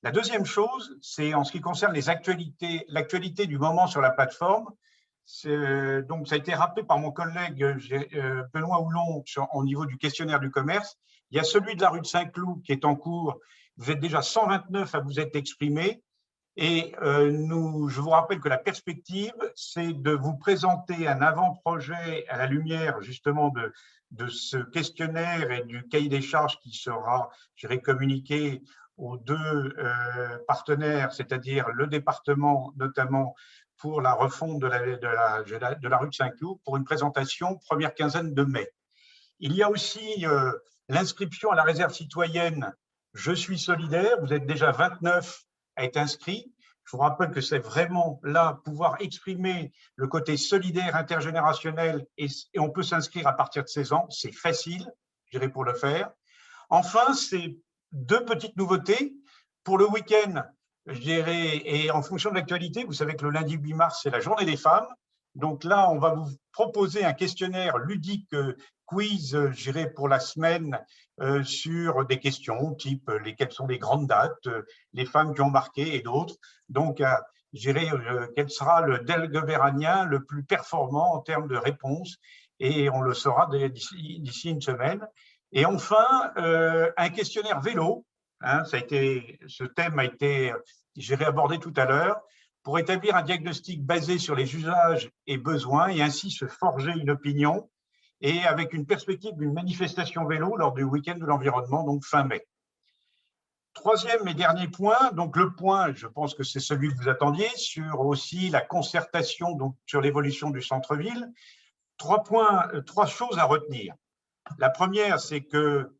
La deuxième chose, c'est en ce qui concerne l'actualité du moment sur la plateforme. Donc, ça a été rappelé par mon collègue Benoît Houlon au niveau du questionnaire du commerce. Il y a celui de la rue de Saint-Cloud qui est en cours. Vous êtes déjà 129 à vous être exprimés. Et je vous rappelle que la perspective, c'est de vous présenter un avant-projet à la lumière justement de ce questionnaire et du cahier des charges qui sera, je dirais, communiqué aux 2 partenaires, c'est-à-dire le département notamment pour la refonte de la rue de Saint-Cloud, pour une présentation première quinzaine de mai. Il y a aussi l'inscription à la réserve citoyenne « Je suis solidaire ». Vous êtes déjà 29 à être inscrits. Je vous rappelle que c'est vraiment là pouvoir exprimer le côté solidaire intergénérationnel, et on peut s'inscrire à partir de 16 ans. C'est facile, je dirais, pour le faire. Enfin, c'est 2 petites nouveautés. Pour le week-end, je dirais, et en fonction de l'actualité, vous savez que le lundi 8 mars, c'est la journée des femmes. Donc là, on va vous proposer un questionnaire ludique quiz, je dirais, pour la semaine sur des questions type quelles sont les grandes dates, les femmes qui ont marqué et d'autres. Donc, je dirais, quel sera le Delgoveranien le plus performant en termes de réponses, et on le saura d'ici une semaine. Et enfin, un questionnaire vélo, hein, ce thème a été, abordé tout à l'heure, pour établir un diagnostic basé sur les usages et besoins, et ainsi se forger une opinion, et avec une perspective d'une manifestation vélo lors du week-end de l'environnement, donc fin mai. Troisième et dernier point, donc le point, je pense que c'est celui que vous attendiez, sur aussi la concertation donc sur l'évolution du centre-ville. 3 choses à retenir. La première, c'est que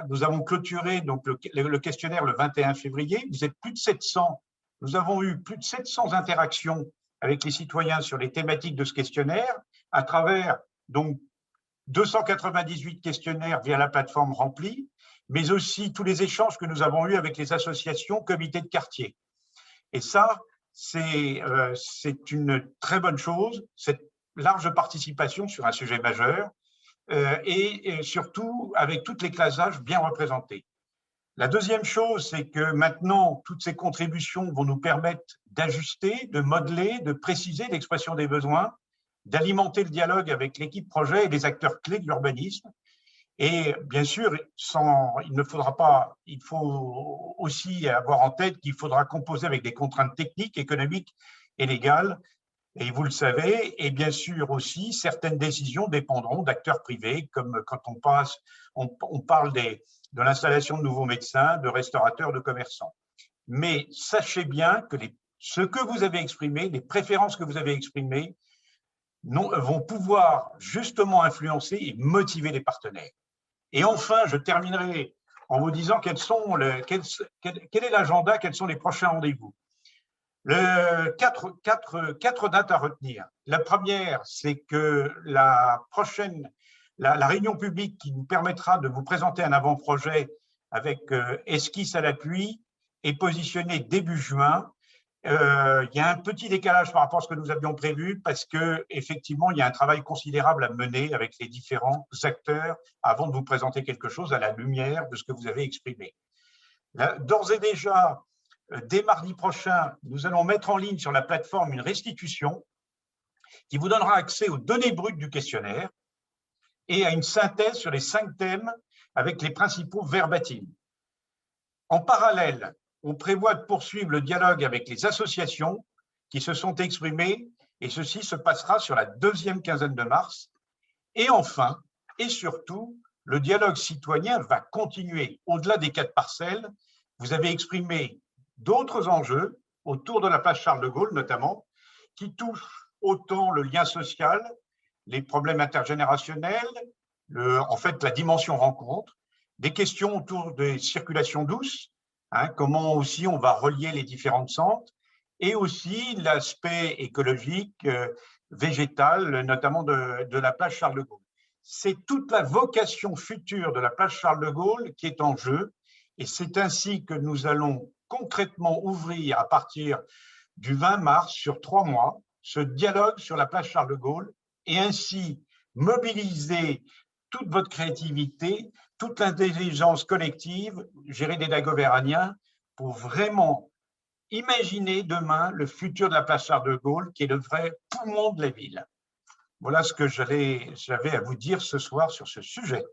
nous avons clôturé donc le questionnaire le 21 février. Vous êtes plus de 700. Nous avons eu plus de 700 interactions avec les citoyens sur les thématiques de ce questionnaire, à travers donc 298 questionnaires via la plateforme remplie, mais aussi tous les échanges que nous avons eus avec les associations, comités de quartier. Et ça, c'est une très bonne chose, cette large participation sur un sujet majeur, et surtout avec toutes les classes d'âge bien représentées. La deuxième chose, c'est que maintenant, toutes ces contributions vont nous permettre d'ajuster, de modeler, de préciser l'expression des besoins, d'alimenter le dialogue avec l'équipe projet et les acteurs clés de l'urbanisme. Et bien sûr, il faut aussi avoir en tête qu'il faudra composer avec des contraintes techniques, économiques et légales. Et vous le savez, et bien sûr aussi, certaines décisions dépendront d'acteurs privés, comme quand on parle de l'installation de nouveaux médecins, de restaurateurs, de commerçants. Mais sachez bien que ce que vous avez exprimé, les préférences que vous avez exprimées, vont pouvoir justement influencer et motiver les partenaires. Et enfin, je terminerai en vous disant quel est l'agenda, quels sont les prochains rendez-vous. Quatre dates à retenir. La première, c'est que la réunion publique qui nous permettra de vous présenter un avant-projet avec esquisse à l'appui est positionnée début juin. Il y a un petit décalage par rapport à ce que nous avions prévu parce qu'effectivement, il y a un travail considérable à mener avec les différents acteurs avant de vous présenter quelque chose à la lumière de ce que vous avez exprimé. D'ores et déjà, dès mardi prochain, nous allons mettre en ligne sur la plateforme une restitution qui vous donnera accès aux données brutes du questionnaire et à une synthèse sur les 5 thèmes avec les principaux verbatim. En parallèle, on prévoit de poursuivre le dialogue avec les associations qui se sont exprimées, et ceci se passera sur la deuxième quinzaine de mars. Et enfin, et surtout, le dialogue citoyen va continuer au-delà des 4 parcelles. Vous avez exprimé d'autres enjeux autour de la place Charles de Gaulle notamment, qui touchent autant le lien social, les problèmes intergénérationnels, en fait la dimension rencontre, des questions autour des circulations douces, comment aussi on va relier les différentes centres, et aussi l'aspect écologique, végétal, notamment de la place Charles de Gaulle. C'est toute la vocation future de la place Charles de Gaulle qui est en jeu, et c'est ainsi que nous allons concrètement ouvrir à partir du 20 mars, sur 3 mois, ce dialogue sur la place Charles de Gaulle, et ainsi mobiliser toute votre créativité, toute l'intelligence collective, gérée des Dagobéraniens, pour vraiment imaginer demain le futur de la place Charles de Gaulle, qui est le vrai poumon de la ville. Voilà ce que j'avais à vous dire ce soir sur ce sujet.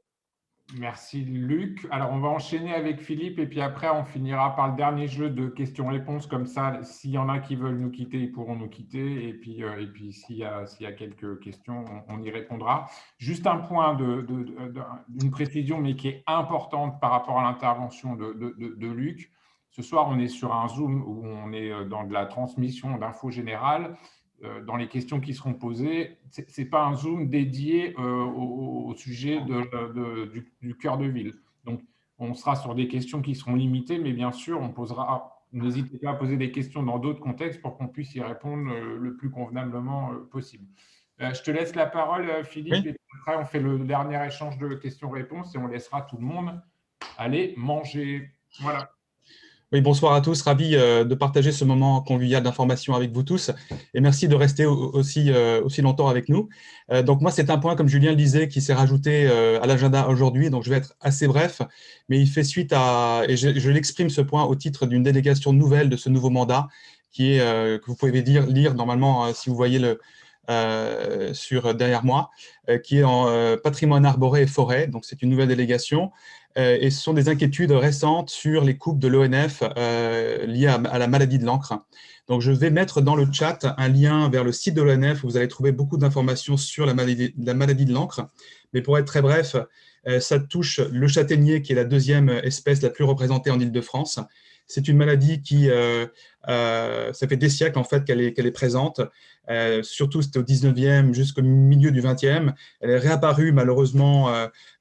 Merci Luc. Alors on va enchaîner avec Philippe et puis après on finira par le dernier jeu de questions-réponses. Comme ça, s'il y en a qui veulent nous quitter, ils pourront nous quitter. Et puis s'il y a quelques questions, on y répondra. Juste un point d'une précision, mais qui est importante par rapport à l'intervention de Luc. Ce soir, on est sur un Zoom où on est dans de la transmission d'infos générales. Dans les questions qui seront posées, ce n'est pas un Zoom dédié au sujet du cœur de ville. Donc, on sera sur des questions qui seront limitées, mais bien sûr, on posera. N'hésitez pas à poser des questions dans d'autres contextes pour qu'on puisse y répondre le plus convenablement possible. Je te laisse la parole, Philippe, oui. Et après, on fait le dernier échange de questions-réponses et on laissera tout le monde aller manger. Voilà. Oui, bonsoir à tous, ravi de partager ce moment convivial d'information avec vous tous et merci de rester aussi longtemps avec nous. Donc moi, c'est un point, comme Julien le disait, qui s'est rajouté à l'agenda aujourd'hui, donc je vais être assez bref, mais il fait suite à, et je l'exprime ce point au titre d'une délégation nouvelle de ce nouveau mandat qui est, que vous pouvez lire normalement si vous voyez derrière moi, qui est en patrimoine arboré et forêt, donc c'est une nouvelle délégation. Et ce sont des inquiétudes récentes sur les coupes de l'ONF liées à la maladie de l'encre. Donc, je vais mettre dans le chat un lien vers le site de l'ONF où vous allez trouver beaucoup d'informations sur la maladie de l'encre. Mais pour être très bref, ça touche le châtaignier, qui est la deuxième espèce la plus représentée en Île-de-France. C'est une maladie qui, ça fait des siècles en fait qu'elle est présente. Surtout c'était au 19e jusqu'au milieu du 20e. Elle est réapparue malheureusement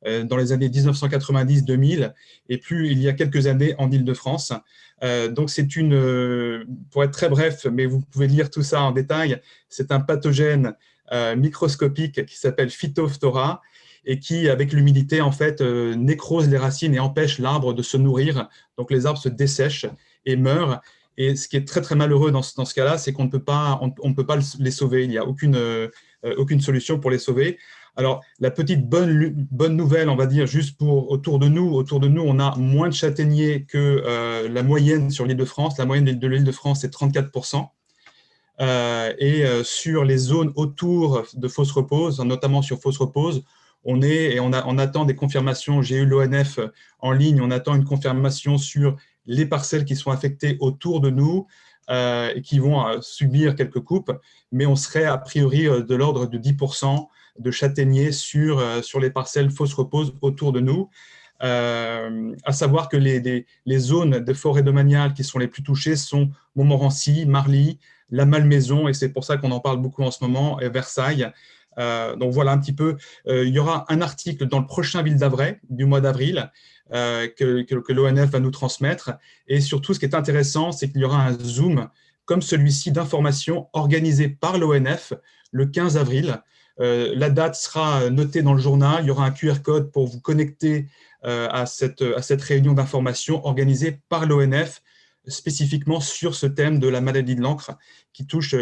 dans les années 1990-2000 et puis il y a quelques années en Île-de-France. Donc c'est pour être très bref, mais vous pouvez lire tout ça en détail, c'est un pathogène microscopique qui s'appelle Phytophthora et qui, avec l'humidité, en fait, nécrose les racines et empêche l'arbre de se nourrir. Donc les arbres se dessèchent et meurent. Et ce qui est très, très malheureux dans ce cas-là, c'est qu'on ne peut pas les sauver. Il n'y a aucune solution pour les sauver. Alors, la petite bonne nouvelle, on va dire, juste autour de nous, on a moins de châtaigniers que la moyenne sur l'Île-de-France. La moyenne de l'Île-de-France, c'est 34%. Sur les zones autour de Fosses Repose, notamment sur Fosses Repose, on attend des confirmations. J'ai eu l'ONF en ligne, on attend une confirmation sur les parcelles qui sont affectées autour de nous et qui vont subir quelques coupes, mais on serait a priori de l'ordre de 10% de châtaigniers sur les parcelles Fosses Repose autour de nous. À savoir que les zones de forêt domaniale qui sont les plus touchées sont Montmorency, Marly, la Malmaison, et c'est pour ça qu'on en parle beaucoup en ce moment, et Versailles. Donc voilà un petit peu, il y aura un article dans le prochain Ville d'Avray du mois d'avril que l'ONF va nous transmettre, et surtout ce qui est intéressant, c'est qu'il y aura un Zoom comme celui-ci d'information organisé par l'ONF le 15 avril. La date sera notée dans le journal, il y aura un QR code pour vous connecter à cette réunion d'information organisée par l'ONF spécifiquement sur ce thème de la maladie de l'encre qui touche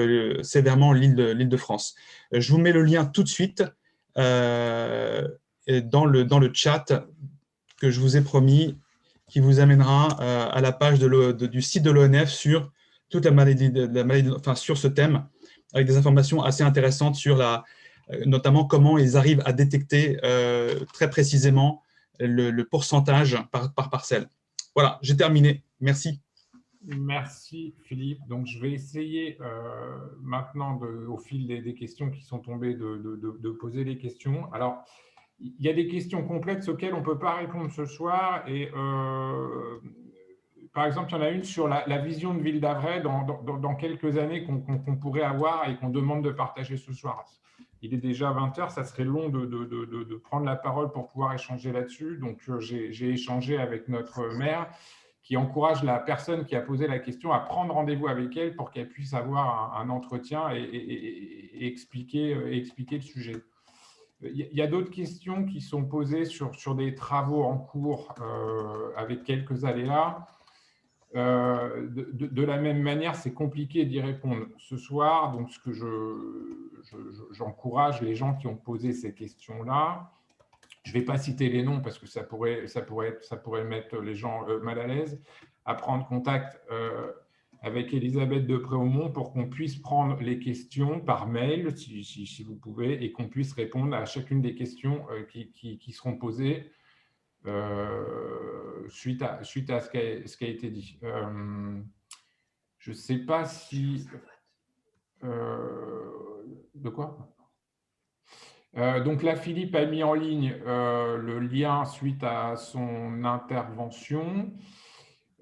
sévèrement l'Île-de-France. Je vous mets le lien tout de suite dans le chat que je vous ai promis, qui vous amènera à la page du site de l'ONF sur toute la maladie, sur ce thème, avec des informations assez intéressantes sur notamment comment ils arrivent à détecter très précisément le pourcentage par parcelle. Voilà, j'ai terminé. Merci. Merci Philippe. Donc je vais essayer maintenant, au fil des questions qui sont tombées, de poser les questions. Alors, il y a des questions complexes auxquelles on ne peut pas répondre ce soir. Et par exemple, il y en a une sur la vision de Ville d'Avray dans quelques années qu'on pourrait avoir et qu'on demande de partager ce soir. Il est déjà 20h, ça serait long de prendre la parole pour pouvoir échanger là-dessus. Donc, j'ai échangé avec notre maire qui encourage la personne qui a posé la question à prendre rendez-vous avec elle pour qu'elle puisse avoir un entretien et expliquer le sujet. Il y a d'autres questions qui sont posées sur des travaux en cours avec quelques aléas. De la même manière, c'est compliqué d'y répondre ce soir. Donc, ce que j'encourage les gens qui ont posé ces questions-là, je ne vais pas citer les noms parce que ça pourrait mettre les gens mal à l'aise, à prendre contact avec Elisabeth de Préaumont pour qu'on puisse prendre les questions par mail, si vous pouvez, et qu'on puisse répondre à chacune des questions qui seront posées suite à ce qui a été dit. Je ne sais pas si… de quoi ? Donc là, Philippe a mis en ligne le lien suite à son intervention.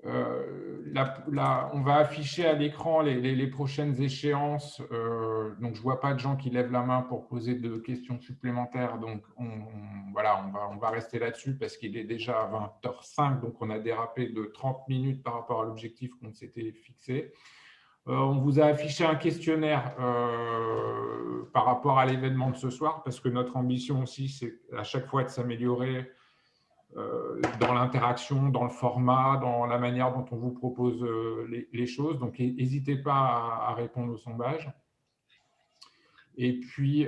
Là, on va afficher à l'écran les prochaines échéances. Donc, je ne vois pas de gens qui lèvent la main pour poser de questions supplémentaires. Donc, voilà, on va rester là-dessus parce qu'il est déjà 20h05. Donc, on a dérapé de 30 minutes par rapport à l'objectif qu'on s'était fixé. On vous a affiché un questionnaire par rapport à l'événement de ce soir, parce que notre ambition aussi, c'est à chaque fois de s'améliorer dans l'interaction, dans le format, dans la manière dont on vous propose les choses. Donc, n'hésitez pas à répondre au sondage. Et puis,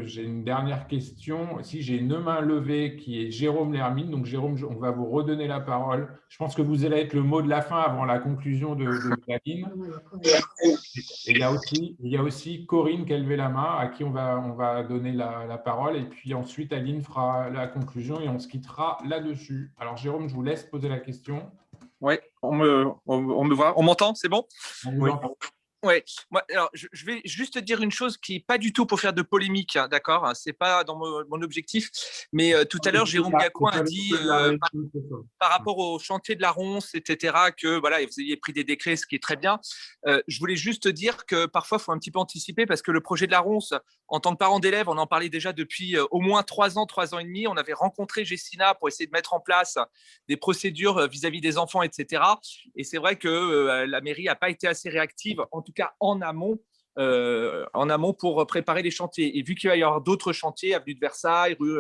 j'ai une dernière question. Si j'ai une main levée qui est Jérôme Lermine. Donc, Jérôme, on va vous redonner la parole. Je pense que vous allez être le mot de la fin avant la conclusion de Aline. Et il y a aussi Corinne qui a levé la main, à qui on va donner la parole. Et puis ensuite, Aline fera la conclusion et on se quittera là-dessus. Alors, Jérôme, je vous laisse poser la question. Oui, on me voit. On m'entend, c'est bon? On vous entend. Ouais. Moi, alors, je vais juste dire une chose qui n'est pas du tout pour faire de polémique, hein, d'accord? Ce n'est pas dans mon objectif. Mais tout à l'heure, Jérôme Gacouin a dit par rapport au chantier de la Ronce, etc., que voilà, vous ayez pris des décrets, ce qui est très bien. Je voulais juste dire que parfois, il faut un petit peu anticiper parce que le projet de la Ronce, en tant que parent d'élèves, on en parlait déjà depuis au moins 3 ans et demi. On avait rencontré Gessina pour essayer de mettre en place des procédures vis-à-vis des enfants, etc. Et c'est vrai que la mairie n'a pas été assez réactive, en tout cas en amont pour préparer les chantiers. Et vu qu'il va y avoir d'autres chantiers, avenue de Versailles, rue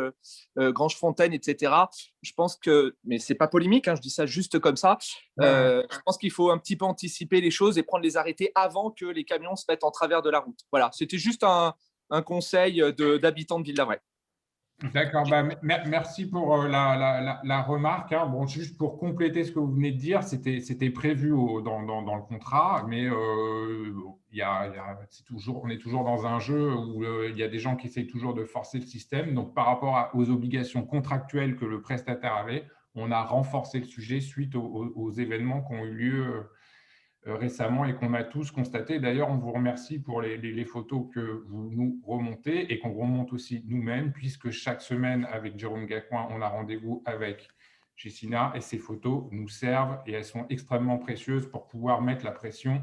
Grange-Fontaine, etc., je pense que, mais ce n'est pas polémique, hein, je dis ça juste comme ça, je pense qu'il faut un petit peu anticiper les choses et prendre les arrêtés avant que les camions se mettent en travers de la route. Voilà, c'était juste un conseil d'habitants de Ville d'Avray. D'accord, merci pour la remarque. Hein. Bon, juste pour compléter ce que vous venez de dire, c'était prévu dans le contrat, mais on est toujours dans un jeu où il y a des gens qui essayent toujours de forcer le système. Donc, par rapport aux obligations contractuelles que le prestataire avait, on a renforcé le sujet suite aux événements qui ont eu lieu récemment et qu'on a tous constaté. D'ailleurs, on vous remercie pour les photos que vous nous remontez et qu'on remonte aussi nous-mêmes, puisque chaque semaine, avec Jérôme Gacouin, on a rendez-vous avec Gessina et ces photos nous servent et elles sont extrêmement précieuses pour pouvoir mettre la pression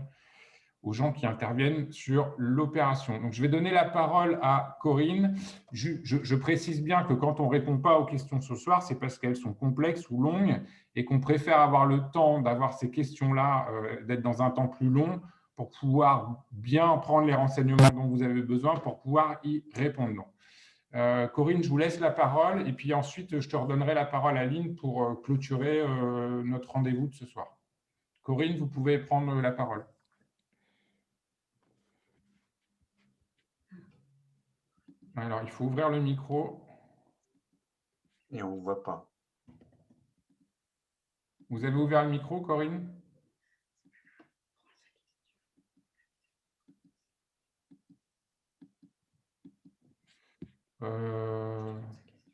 aux gens qui interviennent sur l'opération. Donc, je vais donner la parole à Corinne. Je précise bien que quand on ne répond pas aux questions ce soir, c'est parce qu'elles sont complexes ou longues et qu'on préfère avoir le temps d'avoir ces questions-là, d'être dans un temps plus long pour pouvoir bien prendre les renseignements dont vous avez besoin pour pouvoir y répondre. Corinne, je vous laisse la parole et puis ensuite, je te redonnerai la parole à Aline pour clôturer notre rendez-vous de ce soir. Corinne, vous pouvez prendre la parole. Alors, il faut ouvrir le micro. Et on ne voit pas. Vous avez ouvert le micro, Corinne?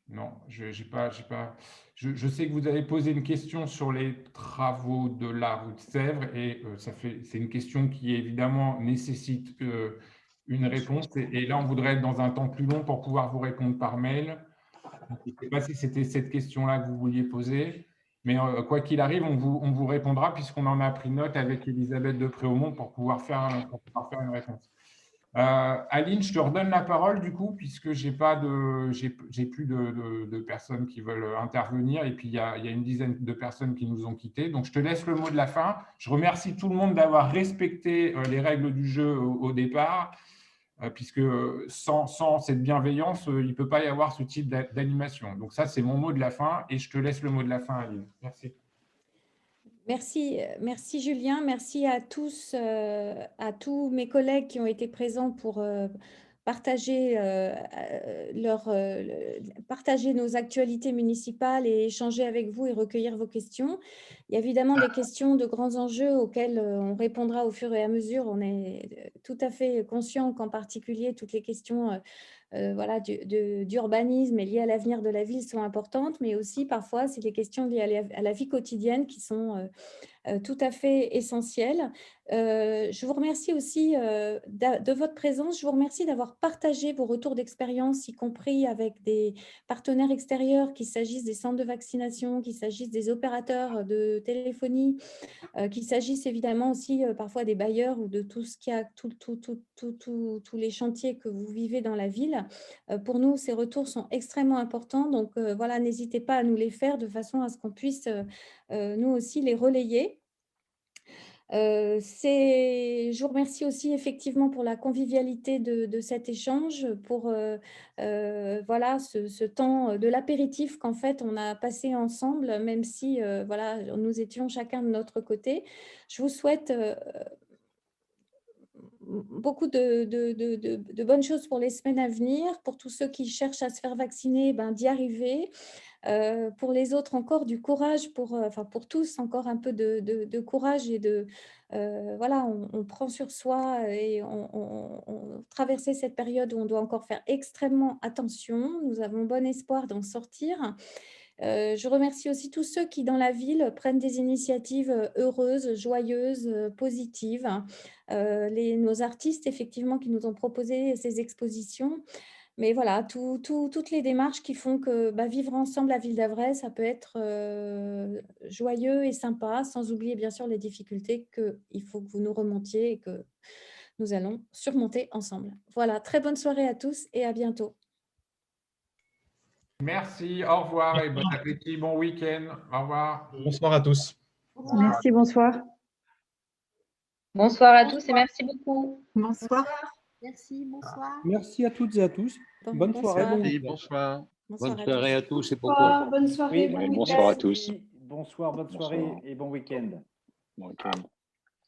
Non, non, je sais que vous avez posé une question sur les travaux de la route Sèvres et c'est une question qui évidemment nécessite une réponse. Et là, on voudrait être dans un temps plus long pour pouvoir vous répondre par mail. Je ne sais pas si c'était cette question-là que vous vouliez poser, mais quoi qu'il arrive, on vous répondra puisqu'on en a pris note avec Elisabeth de Préaumont pour pouvoir faire une réponse. Aline, je te redonne la parole du coup, puisque j'ai plus de personnes qui veulent intervenir et puis il y a une dizaine de personnes qui nous ont quittés. Donc, je te laisse le mot de la fin. Je remercie tout le monde d'avoir respecté les règles du jeu au départ, puisque sans cette bienveillance, il ne peut pas y avoir ce type d'animation. Donc, ça, c'est mon mot de la fin et je te laisse le mot de la fin, Aline. Merci. Merci Julien, merci à tous mes collègues qui ont été présents pour partager nos actualités municipales et échanger avec vous et recueillir vos questions. Il y a évidemment des questions de grands enjeux auxquels on répondra au fur et à mesure. On est tout à fait conscient qu'en particulier, toutes les questions d'urbanisme et liées à l'avenir de la ville sont importantes, mais aussi parfois, c'est des questions liées à la vie quotidienne qui sont tout à fait essentielles. Je vous remercie aussi de votre présence. Je vous remercie d'avoir partagé vos retours d'expérience, y compris avec des partenaires extérieurs, qu'il s'agisse des centres de vaccination, qu'il s'agisse des opérateurs de téléphonie, qu'il s'agisse évidemment aussi parfois des bailleurs ou de tout ce qu'il y a, tous les chantiers que vous vivez dans la ville. Pour nous, ces retours sont extrêmement importants. Donc voilà, n'hésitez pas à nous les faire de façon à ce qu'on puisse nous aussi les relayer. Je vous remercie aussi effectivement pour la convivialité de cet échange, pour voilà, ce temps de l'apéritif qu'en fait on a passé ensemble, même si voilà, nous étions chacun de notre côté. Je vous souhaite beaucoup de bonnes choses pour les semaines à venir. Pour tous ceux qui cherchent à se faire vacciner, d'y arriver. Pour les autres, encore du courage, pour tous, encore un peu de courage et voilà, on prend sur soi et on traversait cette période où on doit encore faire extrêmement attention. Nous avons bon espoir d'en sortir. Je remercie aussi tous ceux qui, dans la ville, prennent des initiatives heureuses, joyeuses, positives. Nos artistes, effectivement, qui nous ont proposé ces expositions. Mais voilà, toutes les démarches qui font que vivre ensemble à Ville d'Avray, ça peut être joyeux et sympa, sans oublier bien sûr les difficultés qu'il faut que vous nous remontiez et que nous allons surmonter ensemble. Voilà, très bonne soirée à tous et à bientôt. Merci, au revoir et bon appétit, bon week-end. Au revoir. Bonsoir à tous. Merci, bonsoir. Bonsoir à tous et merci beaucoup. Bonsoir. Merci, bonsoir. Merci à toutes et à tous. Bonne soirée. Merci, bonsoir. Bonne soirée à tous et bon Bonsoir, bonne soirée. bonsoir à tous. Bonsoir, bonne soirée et bon week-end. Bon week-end.